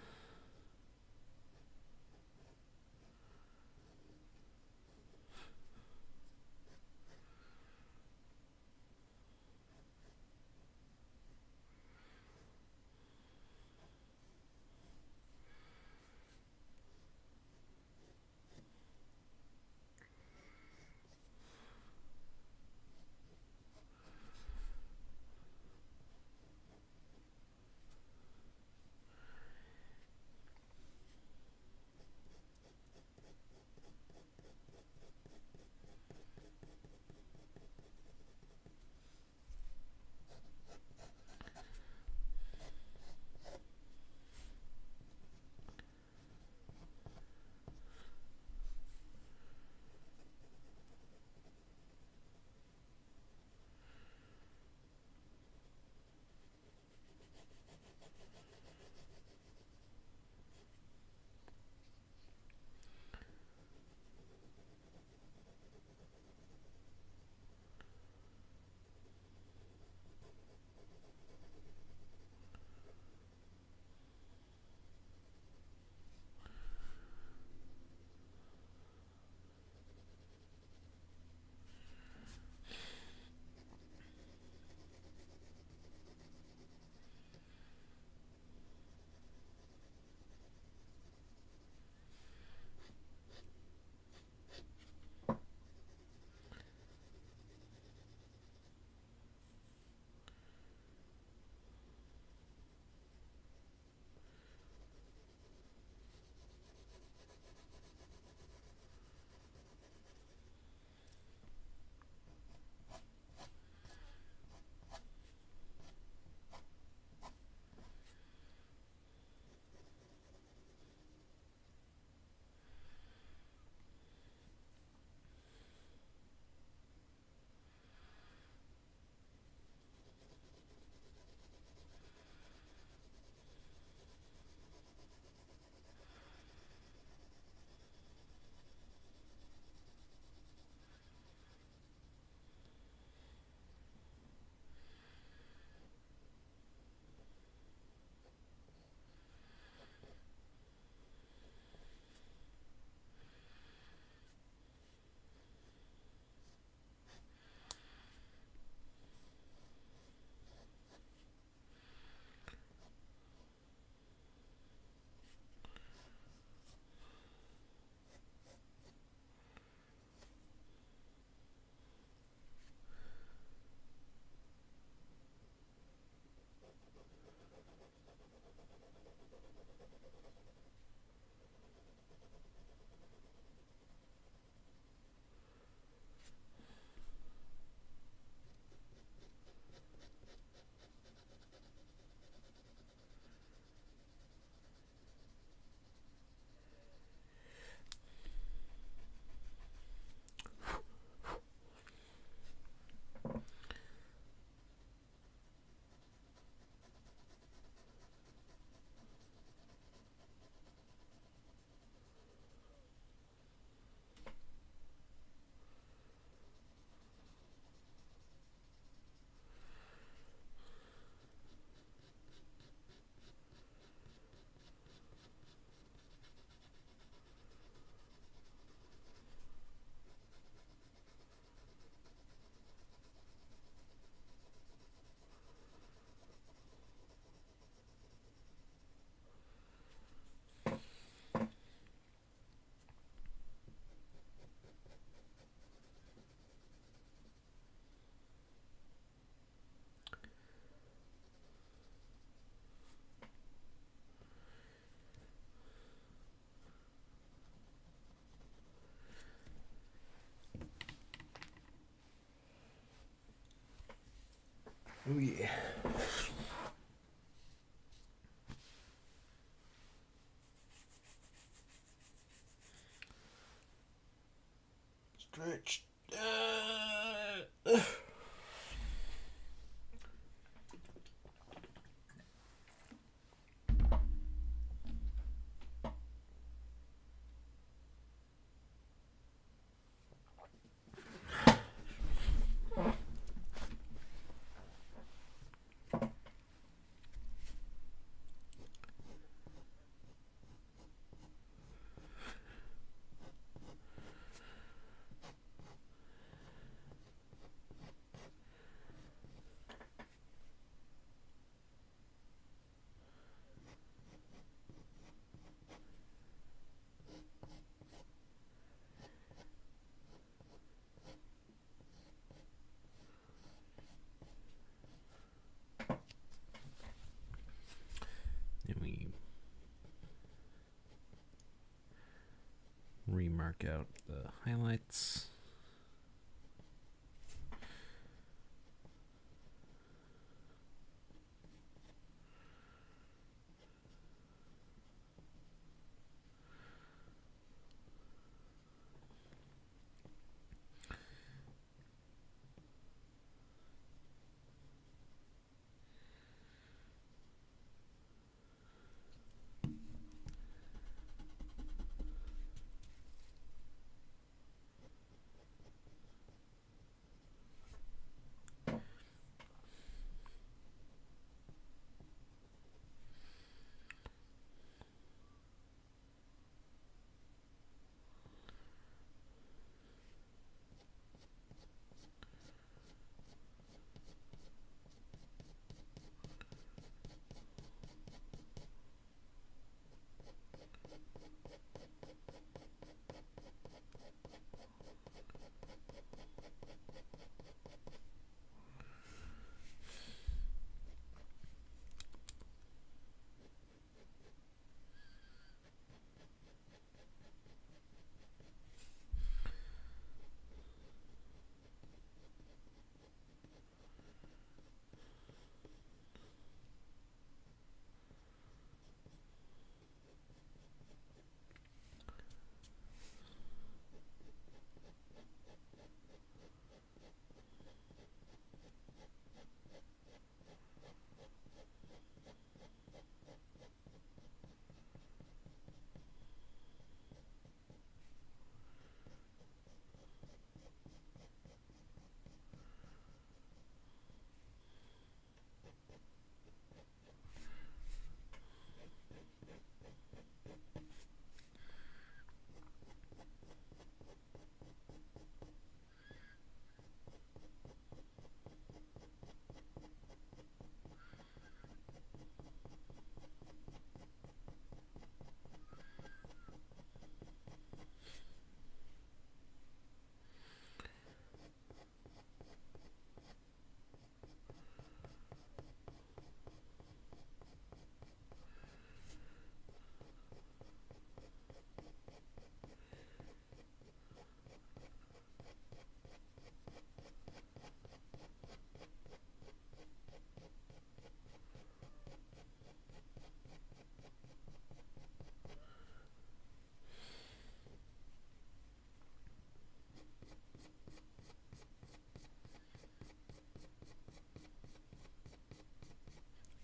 Oh yeah. Stretch. mark out the highlights.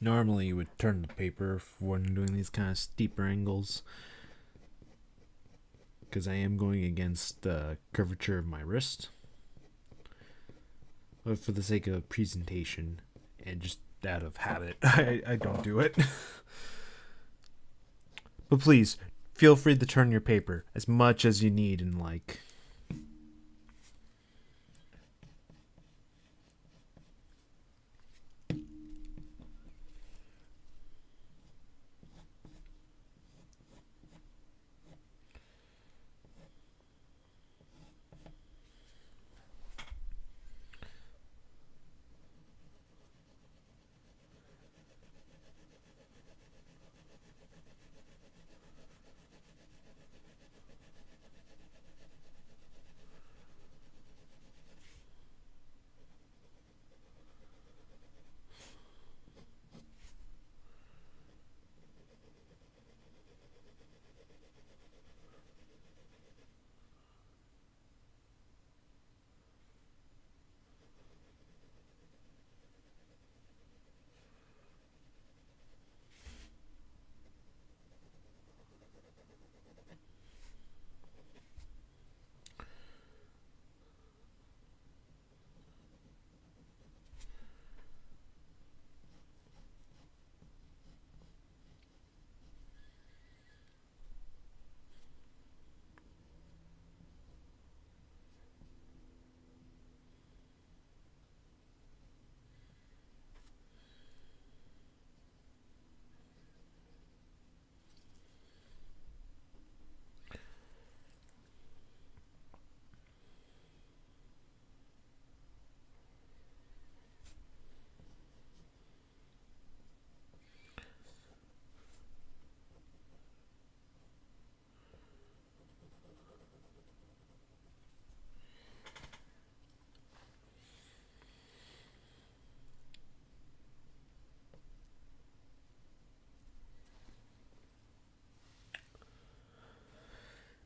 Normally you would turn the paper when doing these kind of steeper angles, because I am going against the curvature of my wrist. But for the sake of presentation and just out of habit, I don't do it. But please, feel free to turn your paper as much as you need and like.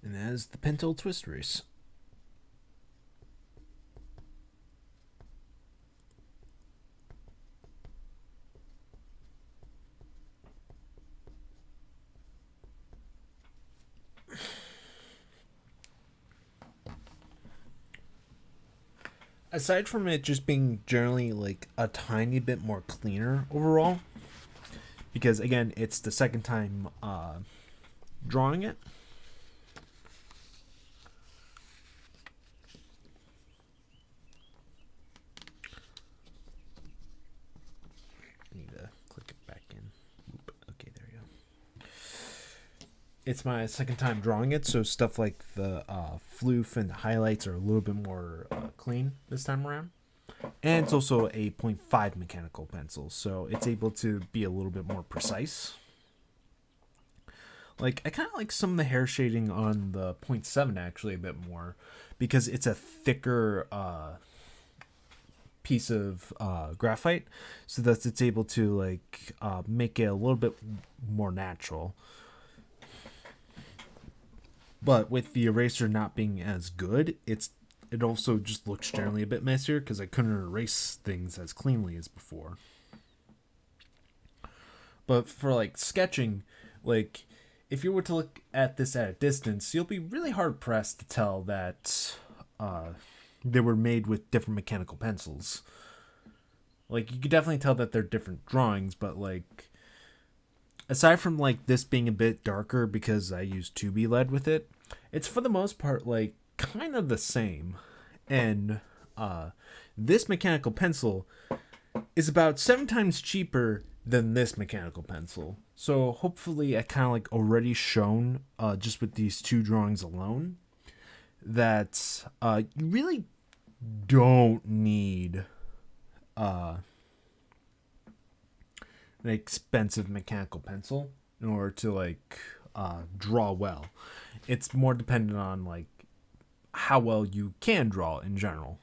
And that is the Pentel Twist Race. Aside from it just being generally like a tiny bit more cleaner overall, because again, it's the second time drawing it. I need to click it back in. Oop, okay, there you go. It's my second time drawing it, so stuff like the floof and the highlights are a little bit more clean this time around. And it's also a 0.5 mechanical pencil, so it's able to be a little bit more precise. Like, I kind of like some of the hair shading on the 0.7 actually a bit more, because it's a thicker piece of graphite, so that it's able to like make it a little bit more natural. But with the eraser not being as good, it also just looks generally a bit messier because I couldn't erase things as cleanly as before. But for like sketching, like if you were to look at this at a distance, you'll be really hard pressed to tell that they were made with different mechanical pencils. Like you could definitely tell that they're different drawings, but like aside from like this being a bit darker because I used 2B lead with it, it's for the most part like kind of the same. And this mechanical pencil is about 7 times cheaper than this mechanical pencil. So hopefully I kind of like already shown just with these two drawings alone that you really don't need an expensive mechanical pencil in order to like draw well. It's more dependent on like how well you can draw in general.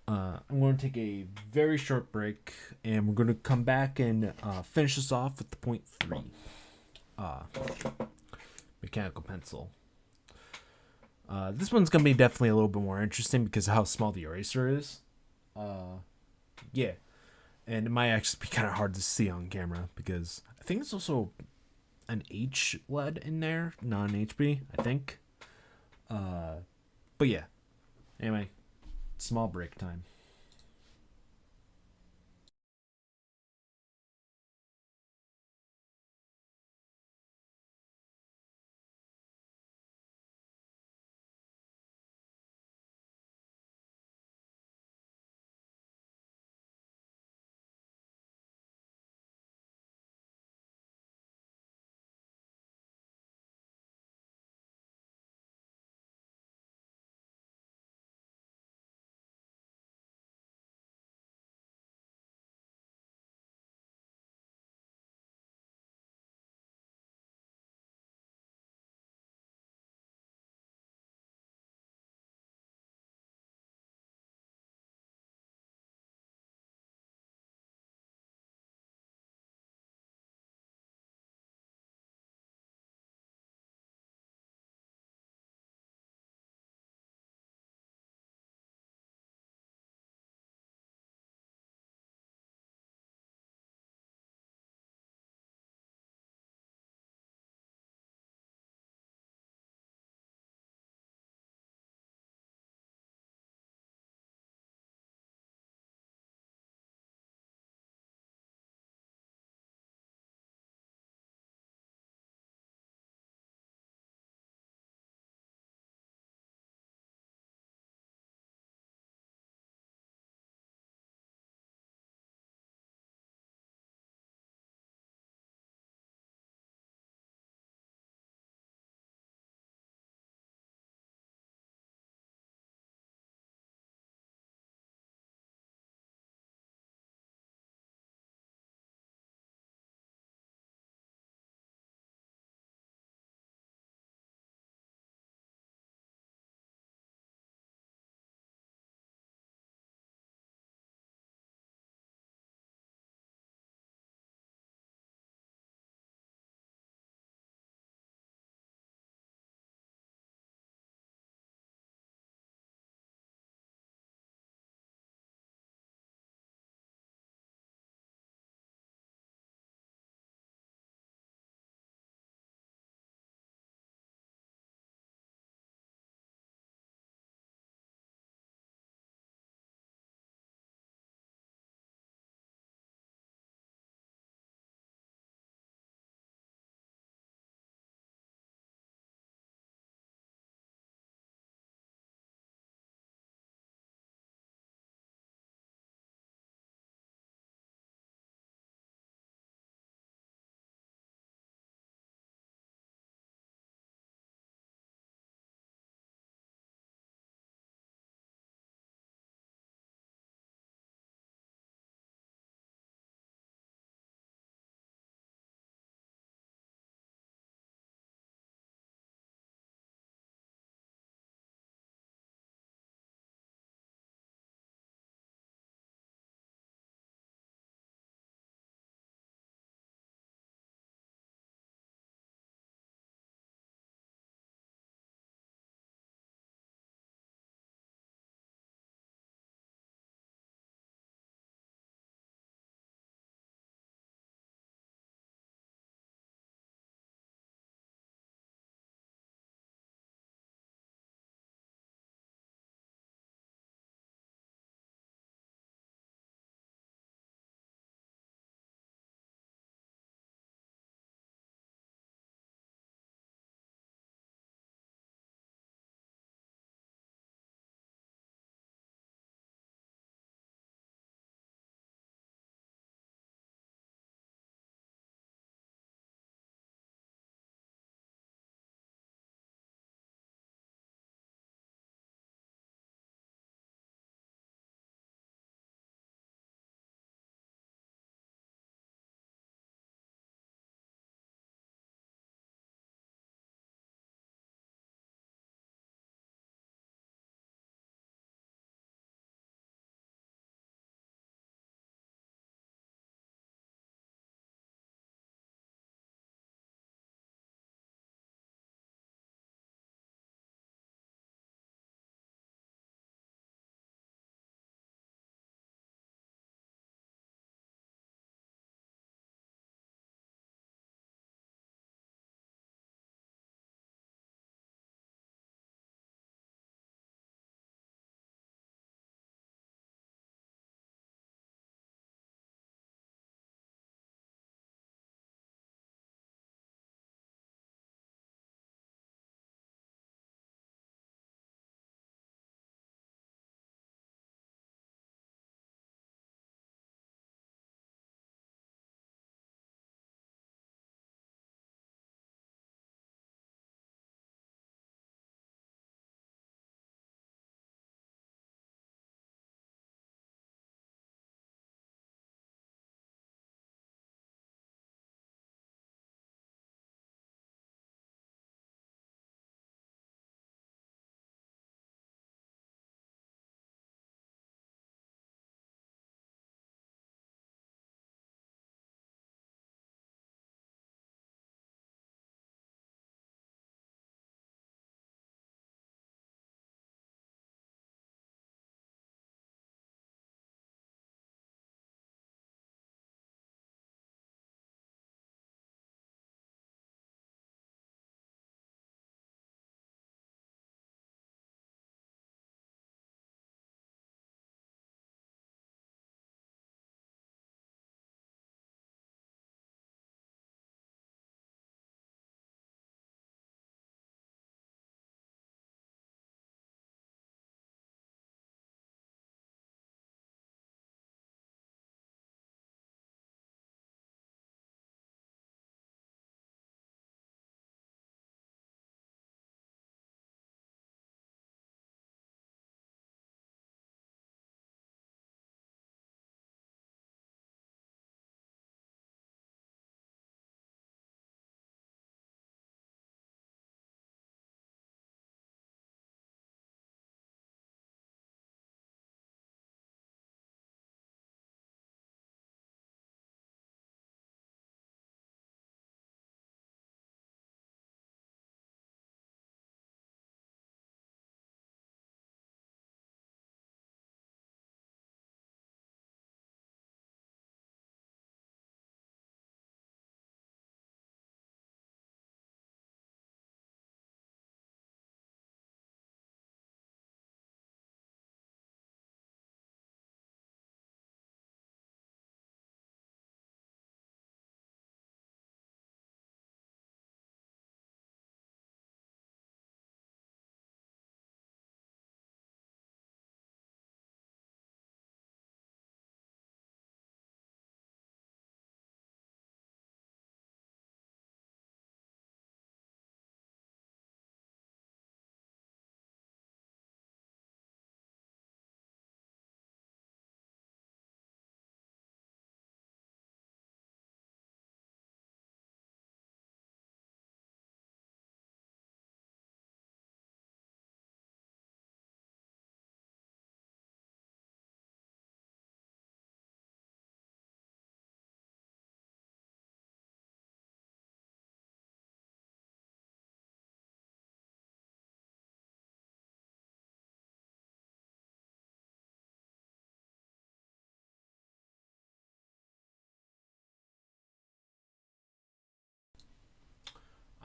I'm going to take a very short break, and we're going to come back and finish this off with the 0.3 mechanical pencil. This one's going to be definitely a little bit more interesting because of how small the eraser is. Yeah, and it might actually be kind of hard to see on camera because I think it's also an H lead in there, not an HB, I think. But yeah, anyway, small break time.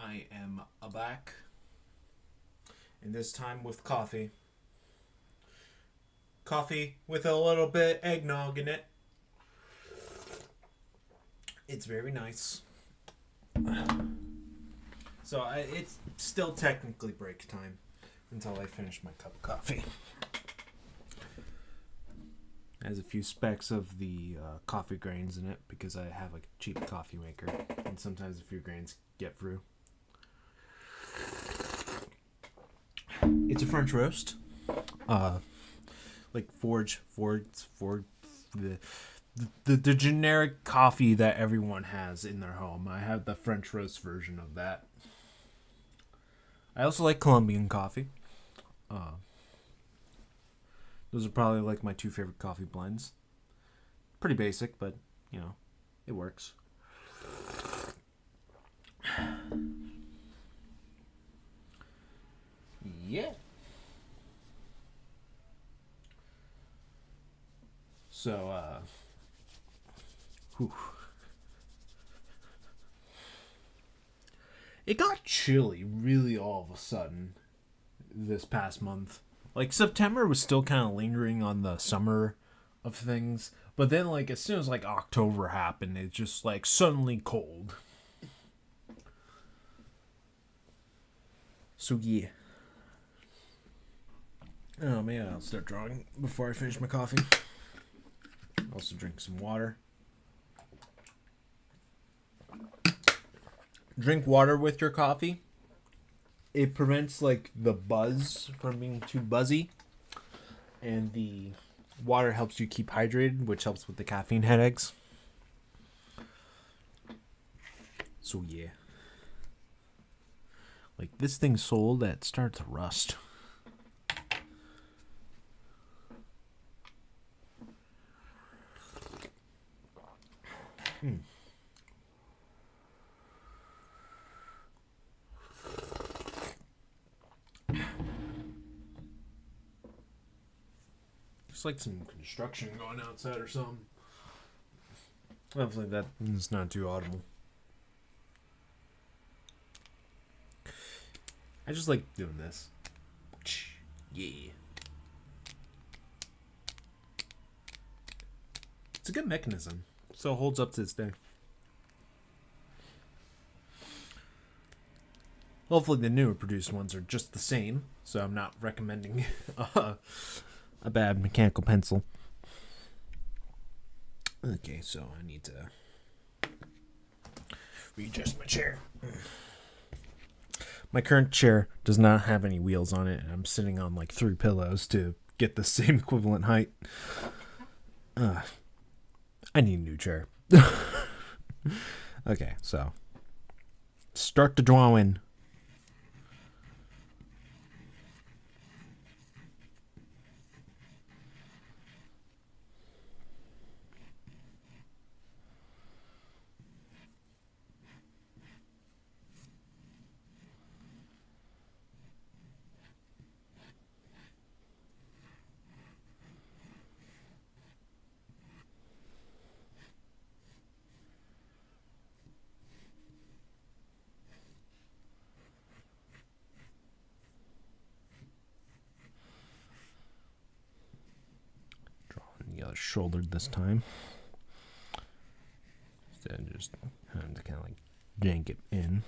I am back, and this time with coffee. Coffee with a little bit eggnog in it. It's very nice. So it's still technically break time until I finish my cup of coffee. It has a few specks of the coffee grains in it because I have a cheap coffee maker, and sometimes a few grains get through. It's a French roast. Like Ford, the generic coffee that everyone has in their home. I have the French roast version of that. I also like Colombian coffee. Those are probably like my two favorite coffee blends. Pretty basic, but you know, it works. Yeah. So, whew. It got chilly really all of a sudden this past month. Like September was still kind of lingering on the summer of things, but then like as soon as like October happened, it just like suddenly cold. So yeah. Oh man, I'll start drawing before I finish my coffee. Also drink some water. Drink water with your coffee. It prevents like the buzz from being too buzzy, and the water helps you keep hydrated, which helps with the caffeine headaches. So yeah, like this thing sold that starts to rust. It's like some construction going outside or something. Hopefully that is not too audible. I just like doing this. Yeah. It's a good mechanism. So it holds up to this day. Hopefully the newer produced ones are just the same. So I'm not recommending a bad mechanical pencil. Okay, so I need to readjust my chair. My current chair does not have any wheels on it, and I'm sitting on like 3 pillows to get the same equivalent height. I need a new chair. Okay, so start the drawing. Drawing the other shoulder this time. Instead of just having to kind of like jank it in.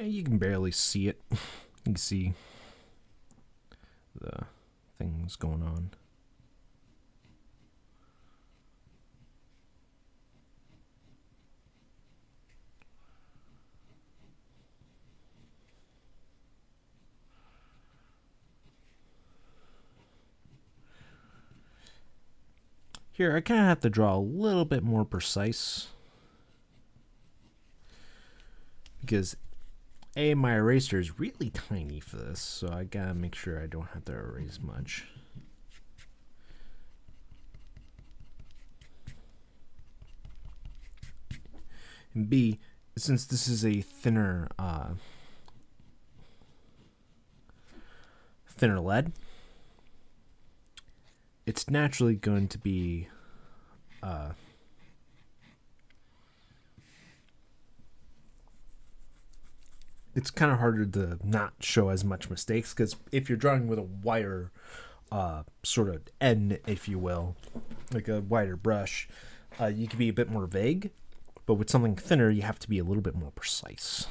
Yeah, you can barely see it. You can see the things going on. Here, I kind of have to draw a little bit more precise because my eraser is really tiny for this, so I gotta make sure I don't have to erase much. And B, since this is a thinner lead, it's naturally going to be it's kind of harder to not show as much mistakes, because if you're drawing with a wider sort of end, if you will, like a wider brush, you can be a bit more vague, but with something thinner you have to be a little bit more precise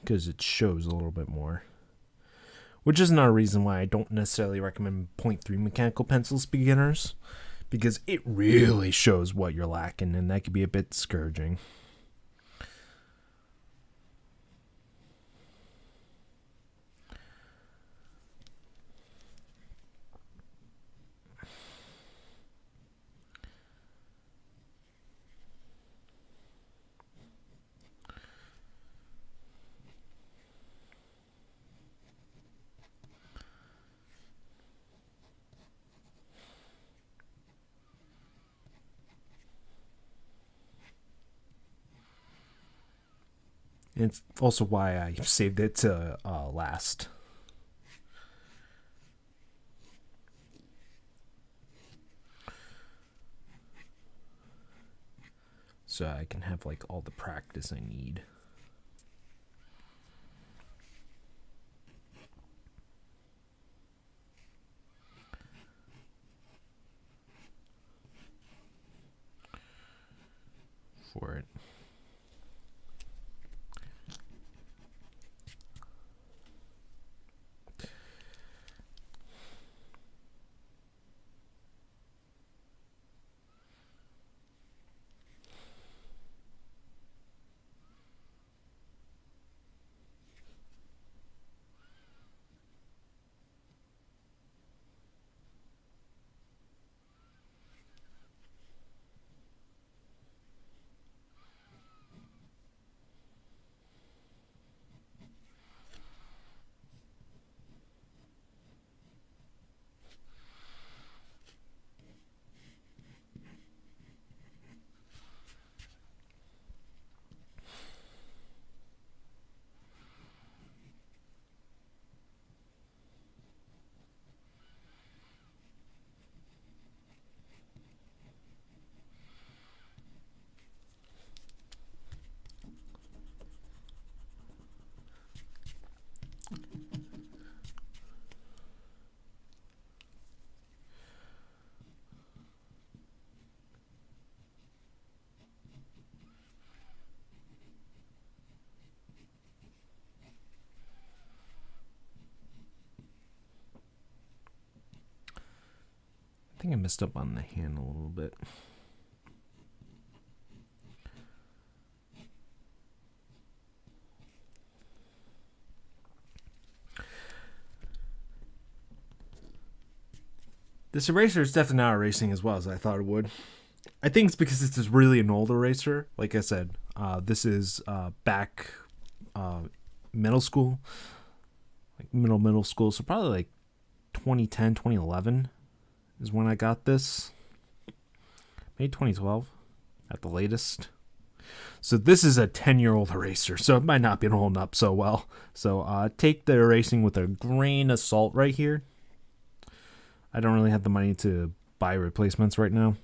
because it shows a little bit more, which is another reason why I don't necessarily recommend 0.3 mechanical pencils to beginners, because it really shows what you're lacking, and that can be a bit discouraging. And it's also why I saved it to last. So I can have like all the practice I need. For it. I think I messed up on the hand a little bit. This eraser is definitely not erasing as well as I thought it would. I think it's because this is really an old eraser. Like I said, this is back middle school, like middle school. So probably like 2010, 2011 is when I got this. Maybe 2012 at the latest. So this is a 10-year-old eraser, so it might not be holding up so well. So take the erasing with a grain of salt right here. I don't really have the money to buy replacements right now.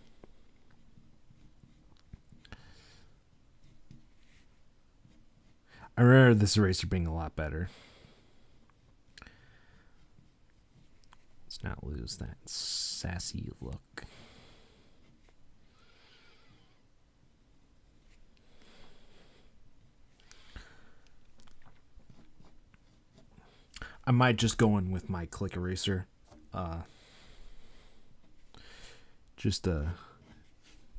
I remember this eraser being a lot better. Let's not lose that sassy look. I might just go in with my click eraser. Just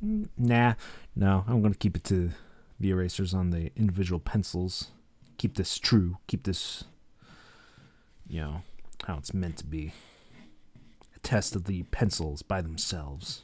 nah, no, I'm gonna keep it to the erasers on the individual pencils. Keep this true. Keep this, how it's meant to be. A test of the pencils by themselves.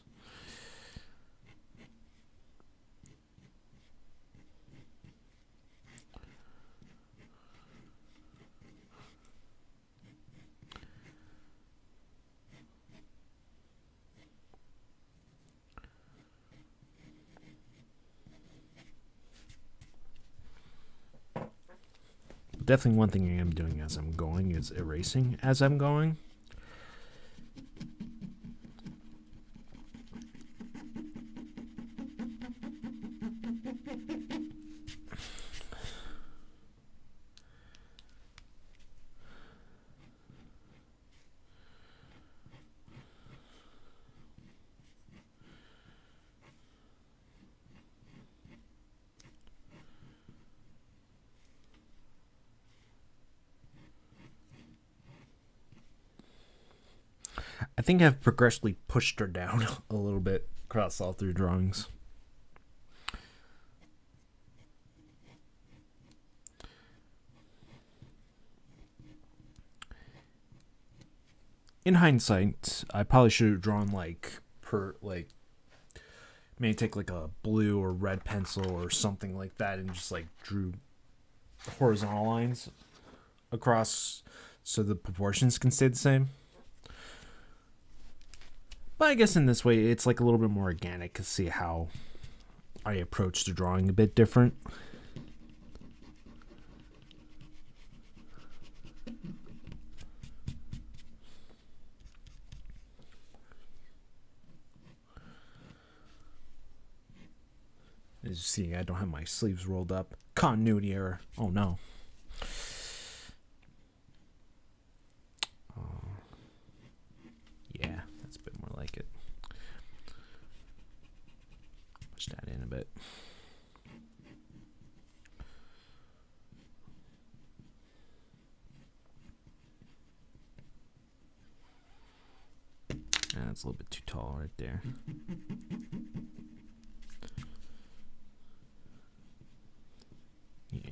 Definitely one thing I am doing as I'm going is erasing as I'm going. I think I've progressively pushed her down a little bit across all three drawings. In hindsight, I probably should have drawn maybe take like a blue or red pencil or something like that and just like drew horizontal lines across so the proportions can stay the same. But I guess in this way, it's like a little bit more organic to see how I approach the drawing a bit different. As you see, I don't have my sleeves rolled up. Continuity error. Oh no. Yeah, that's a bit more like it. Push that in a bit. That's a little bit too tall right there. Yeah.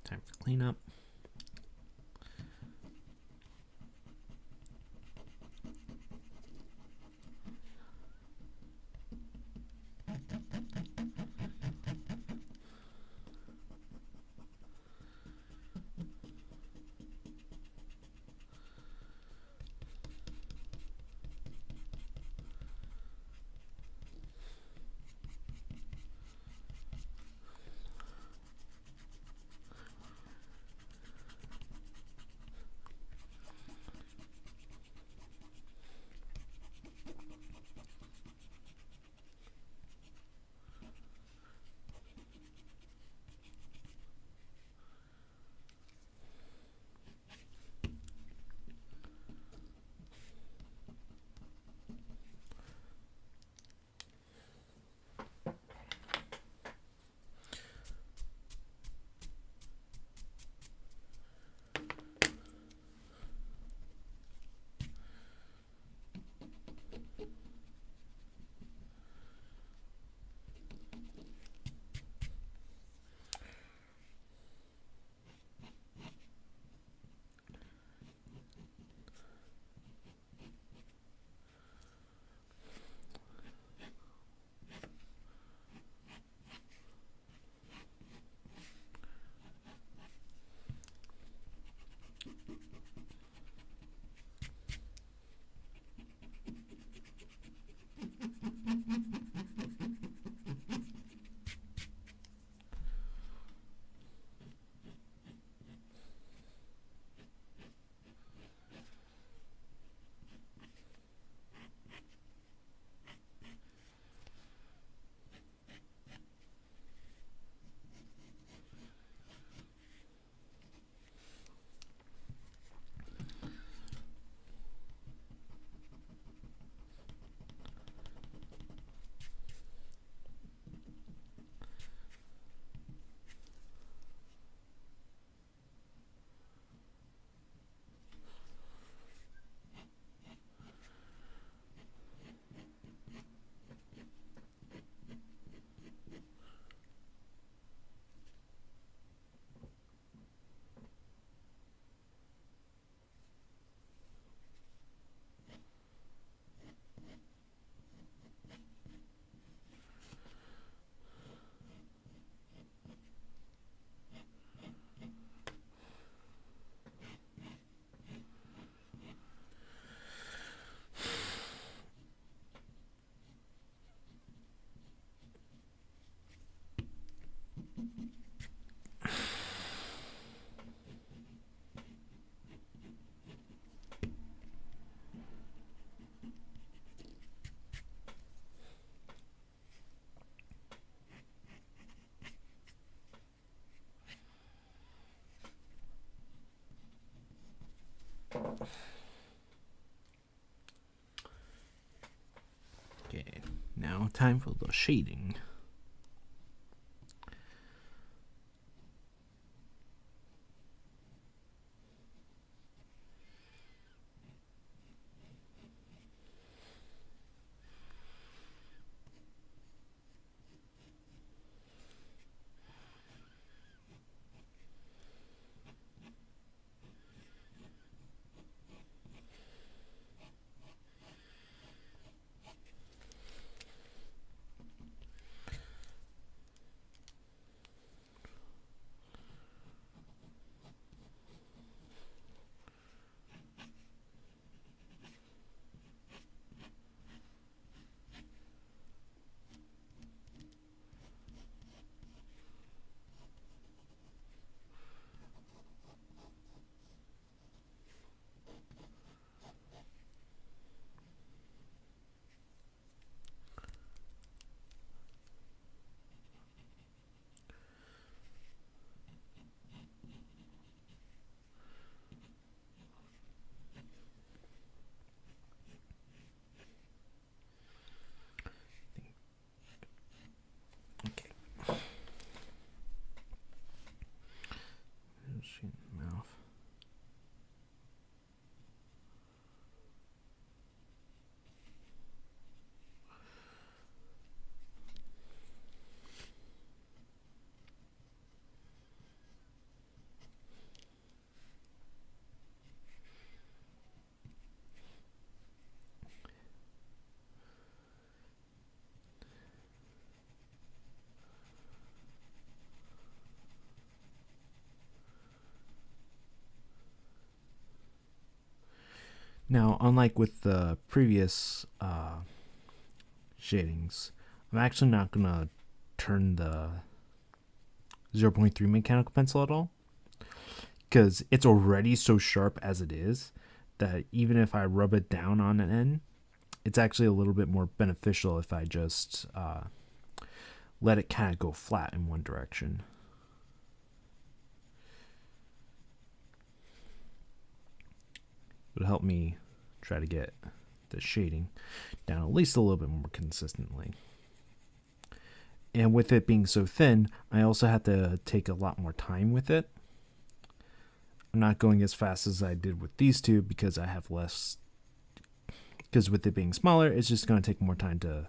Time for cleanup. Okay, now time for the shading. Okay. Mouth. Now, unlike with the previous shadings, I'm actually not going to turn the 0.3 mechanical pencil at all, because it's already so sharp as it is that even if I rub it down on an end, it's actually a little bit more beneficial if I just let it kind of go flat in one direction. It would help me try to get the shading down at least a little bit more consistently. And with it being so thin, I also have to take a lot more time with it. I'm not going as fast as I did with these two because I have less, because with it being smaller, it's just going to take more time to,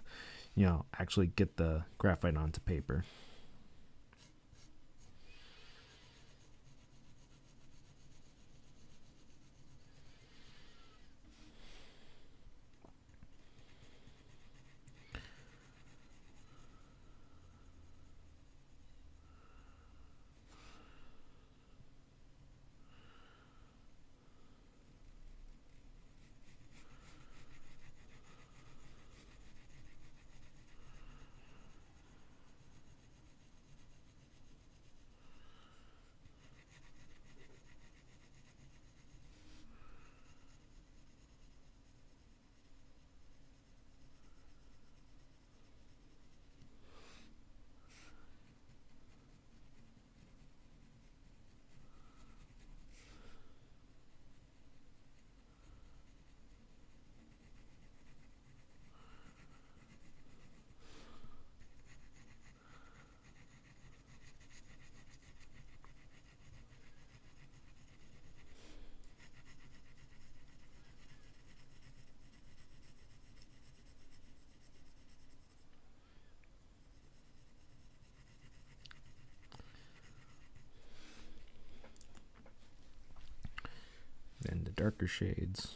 actually get the graphite onto paper. Then the darker shades.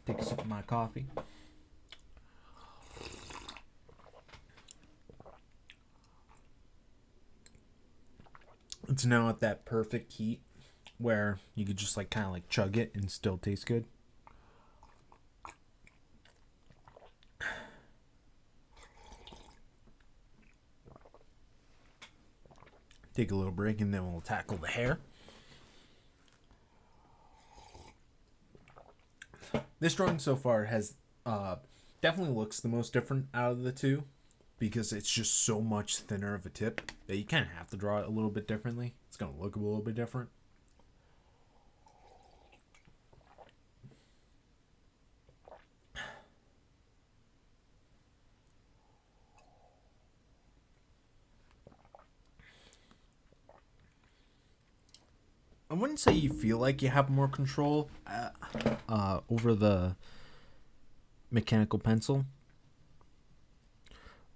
Take a sip of my coffee. It's now at that perfect heat where you could just like kind of like chug it and still taste good. Take a little break and then we'll tackle the hair. This drawing so far has definitely looks the most different out of the two because it's just so much thinner of a tip that you kind of have to draw it a little bit differently. It's going to look a little bit different. I wouldn't say you feel like you have more control over the mechanical pencil,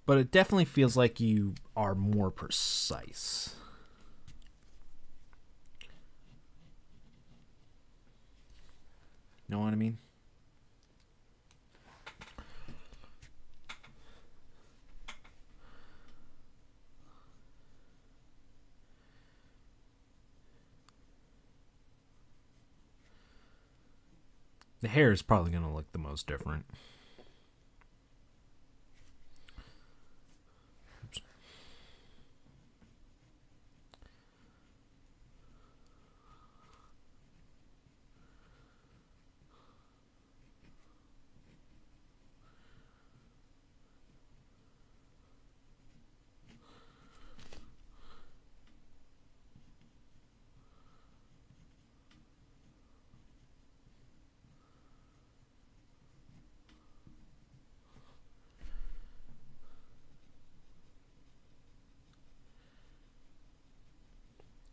but it definitely feels like you are more precise. Know what I mean? The hair is probably going to look the most different. Oops.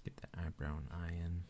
Get that eyebrow and eye in.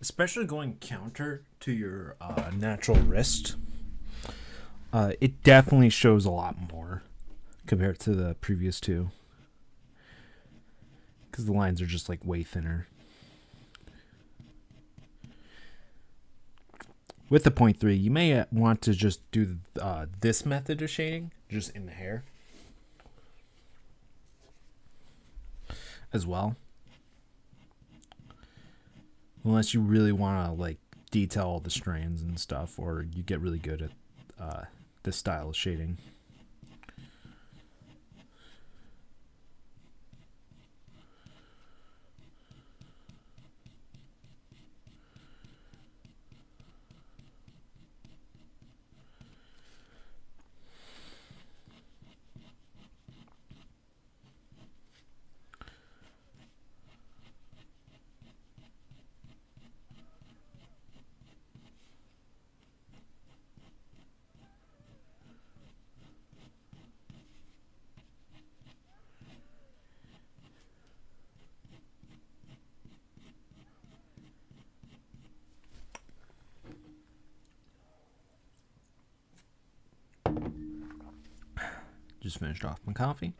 Especially going counter to your natural wrist, it definitely shows a lot more compared to the previous two because the lines are just like way thinner. With the 0.3, you may want to just do this method of shading just in the hair as well. Unless you really want to like detail all the strands and stuff, or you get really good at this style of shading. Just finished off my coffee.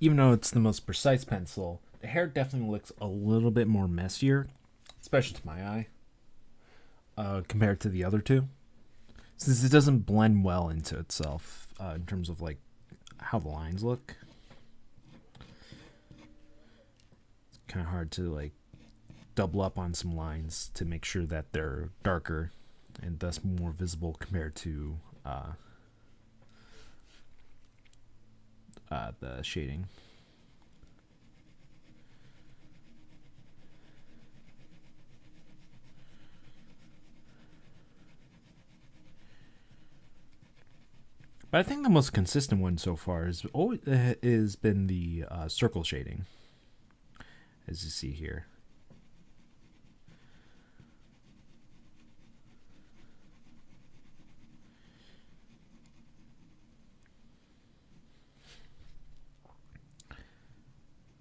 Even though it's the most precise pencil, the hair definitely looks a little bit more messier, especially to my eye, compared to the other two. Since it doesn't blend well into itself in terms of like how the lines look. It's kind of hard to like double up on some lines to make sure that they're darker and thus more visible compared to the shading. But I think the most consistent one so far has been the circle shading, as you see here.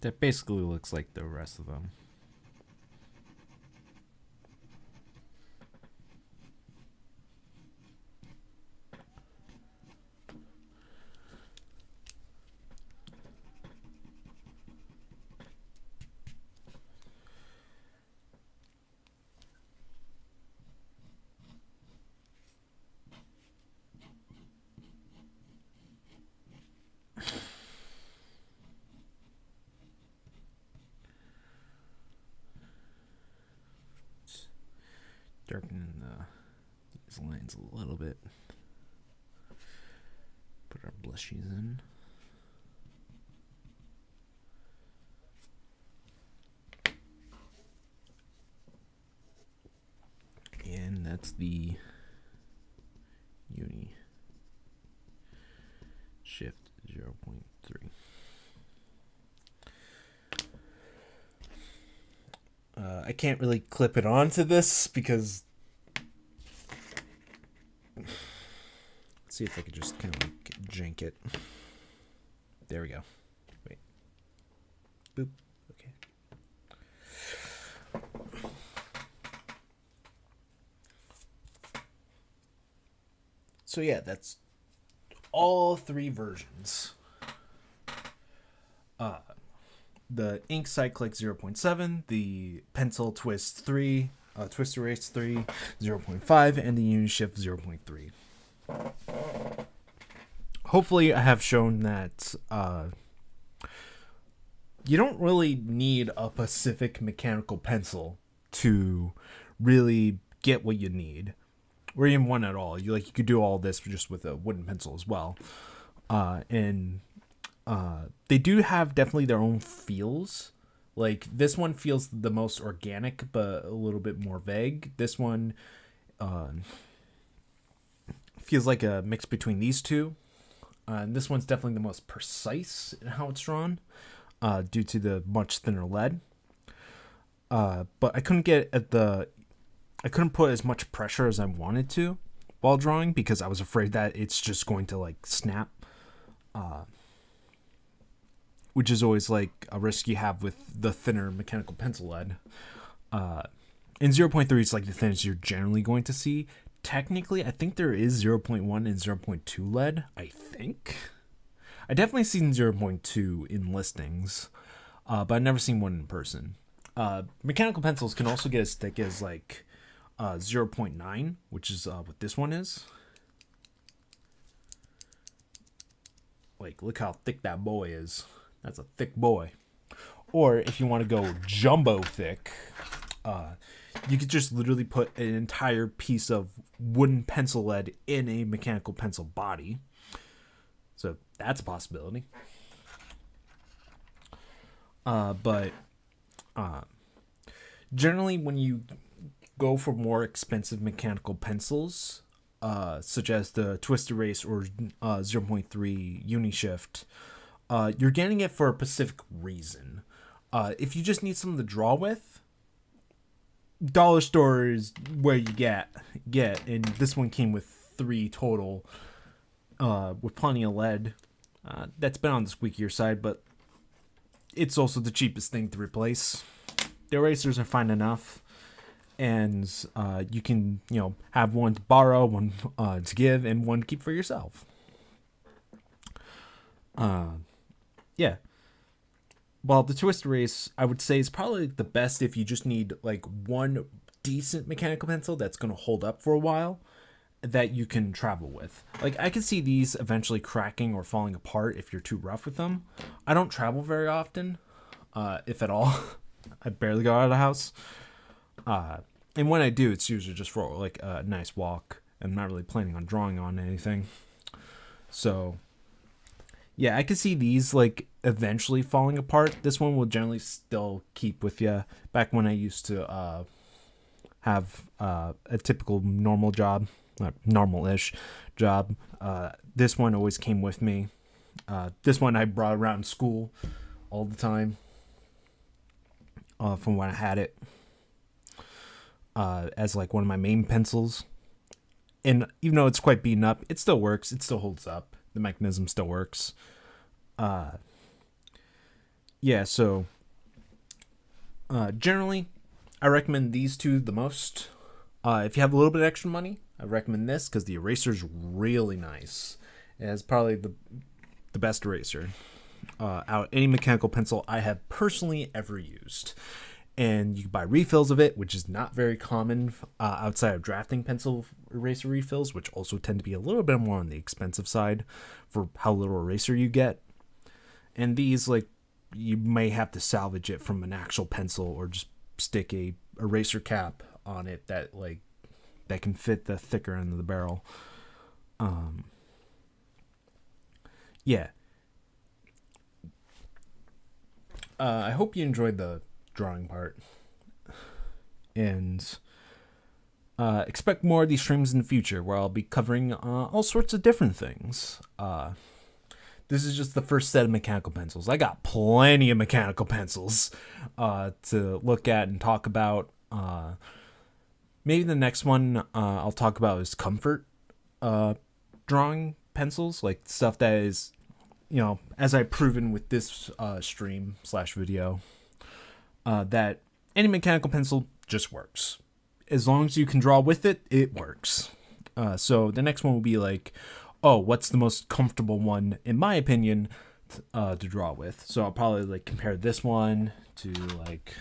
That basically looks like the rest of them. Darkening these lines a little bit. Put our blushies in. And that's the Uni Shift 0.3. I can't really clip it onto this because let's see if I could just kind of like jank it. There we go. Wait. Boop. Okay. So yeah, that's all three versions. The Ink Cyclic 0.7, the Pencil Twist 3, Twist Erase 3, 0.5, and the Unishift 0.3. Hopefully I have shown that you don't really need a Pacific mechanical pencil to really get what you need, or even one at all. You could do all this just with a wooden pencil as well, and they do have definitely their own feels. Like this one feels the most organic, but a little bit more vague. This one feels like a mix between these two. And this one's definitely the most precise in how it's drawn, due to the much thinner lead. But I couldn't put as much pressure as I wanted to while drawing because I was afraid that it's just going to like snap. Which is always like a risk you have with the thinner mechanical pencil lead. In 0.3, it's like the thinnest you're generally going to see. Technically, I think there is 0.1 and 0.2 lead, I think. I definitely seen 0.2 in listings, but I've never seen one in person. Mechanical pencils can also get as thick as like 0.9, which is what this one is. Like, look how thick that boy is. That's a thick boy. Or if you want to go jumbo thick, you could just literally put an entire piece of wooden pencil lead in a mechanical pencil body. So that's a possibility. But generally when you go for more expensive mechanical pencils, such as the Twist Erase or 0.3 Unishift, you're getting it for a specific reason. If you just need something to draw with, dollar store is where you get. And this one came with 3 total, with plenty of lead. That's been on the squeakier side, but it's also the cheapest thing to replace. The erasers are fine enough, and you can, have one to borrow, one to give, and one to keep for yourself. Yeah. Well, the Twist Erase, I would say, is probably the best if you just need like one decent mechanical pencil that's going to hold up for a while that you can travel with. Like, I can see these eventually cracking or falling apart if you're too rough with them. I don't travel very often, if at all. I barely go out of the house. And when I do, it's usually just for like a nice walk. I'm not really planning on drawing on anything. So, yeah, I can see these like eventually falling apart. This one will generally still keep with you. Back when I used to have a typical normal job, normal-ish job, this one always came with me. This one I brought around school all the time, from when I had it, as like one of my main pencils. And even though it's quite beaten up, it still works. It still holds up. The mechanism still works. Yeah, so generally, I recommend these two the most. If you have a little bit of extra money, I recommend this because the eraser's really nice. It's probably the best eraser out of any mechanical pencil I have personally ever used. And you can buy refills of it, which is not very common outside of drafting pencil eraser refills, which also tend to be a little bit more on the expensive side for how little eraser you get. And these, like, you may have to salvage it from an actual pencil or just stick a eraser cap on it that can fit the thicker end of the barrel. Yeah. I hope you enjoyed the drawing part, and expect more of these streams in the future where I'll be covering all sorts of different things. This is just the first set of mechanical pencils. I got plenty of mechanical pencils to look at and talk about. Maybe the next one I'll talk about is comfort drawing pencils, like stuff that is, as I've proven with this stream/video, that any mechanical pencil just works. As long as you can draw with it, it works. So the next one will be like, what's the most comfortable one, in my opinion, to draw with? So I'll probably like compare this one to like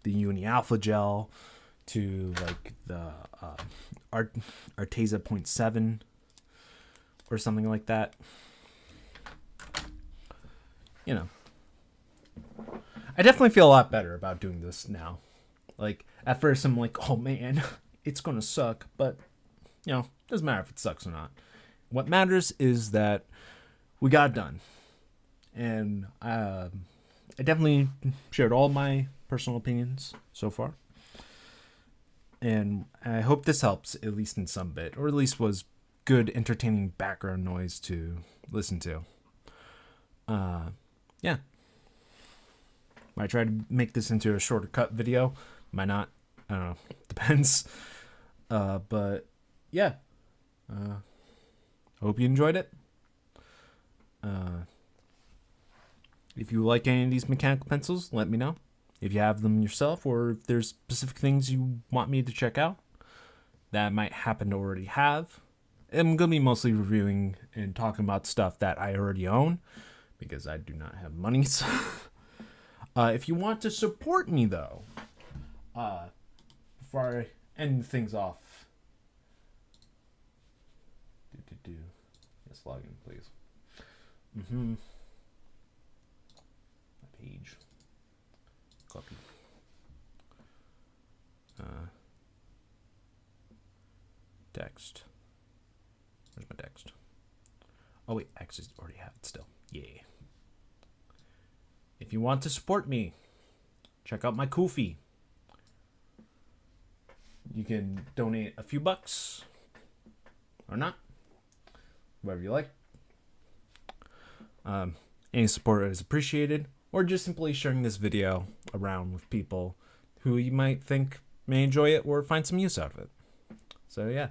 the Uni Alpha Gel, to like the Arteza 0.7 or something like that. I definitely feel a lot better about doing this now. Like, at first I'm like, oh man, it's gonna suck, but doesn't matter if it sucks or not. What matters is that we got it done. And I definitely shared all my personal opinions so far. And I hope this helps, at least in some bit, or at least was good, entertaining background noise to listen to. Yeah. Might try to make this into a shorter cut video. Might not. I don't know. Depends. But yeah. Hope you enjoyed it. If you like any of these mechanical pencils, let me know. If you have them yourself, or if there's specific things you want me to check out that I might happen to already have. I'm going to be mostly reviewing and talking about stuff that I already own, because I do not have money. If you want to support me, though, before I end things off, yes, log in, please. My page. Copy. Text. Where's my text? Oh wait, I actually already have it still. Yeah. If you want to support me, check out my Ko-fi. You can donate a few bucks, or not, whatever you like. Any support is appreciated, or just simply sharing this video around with people who you might think may enjoy it or find some use out of it. So yeah,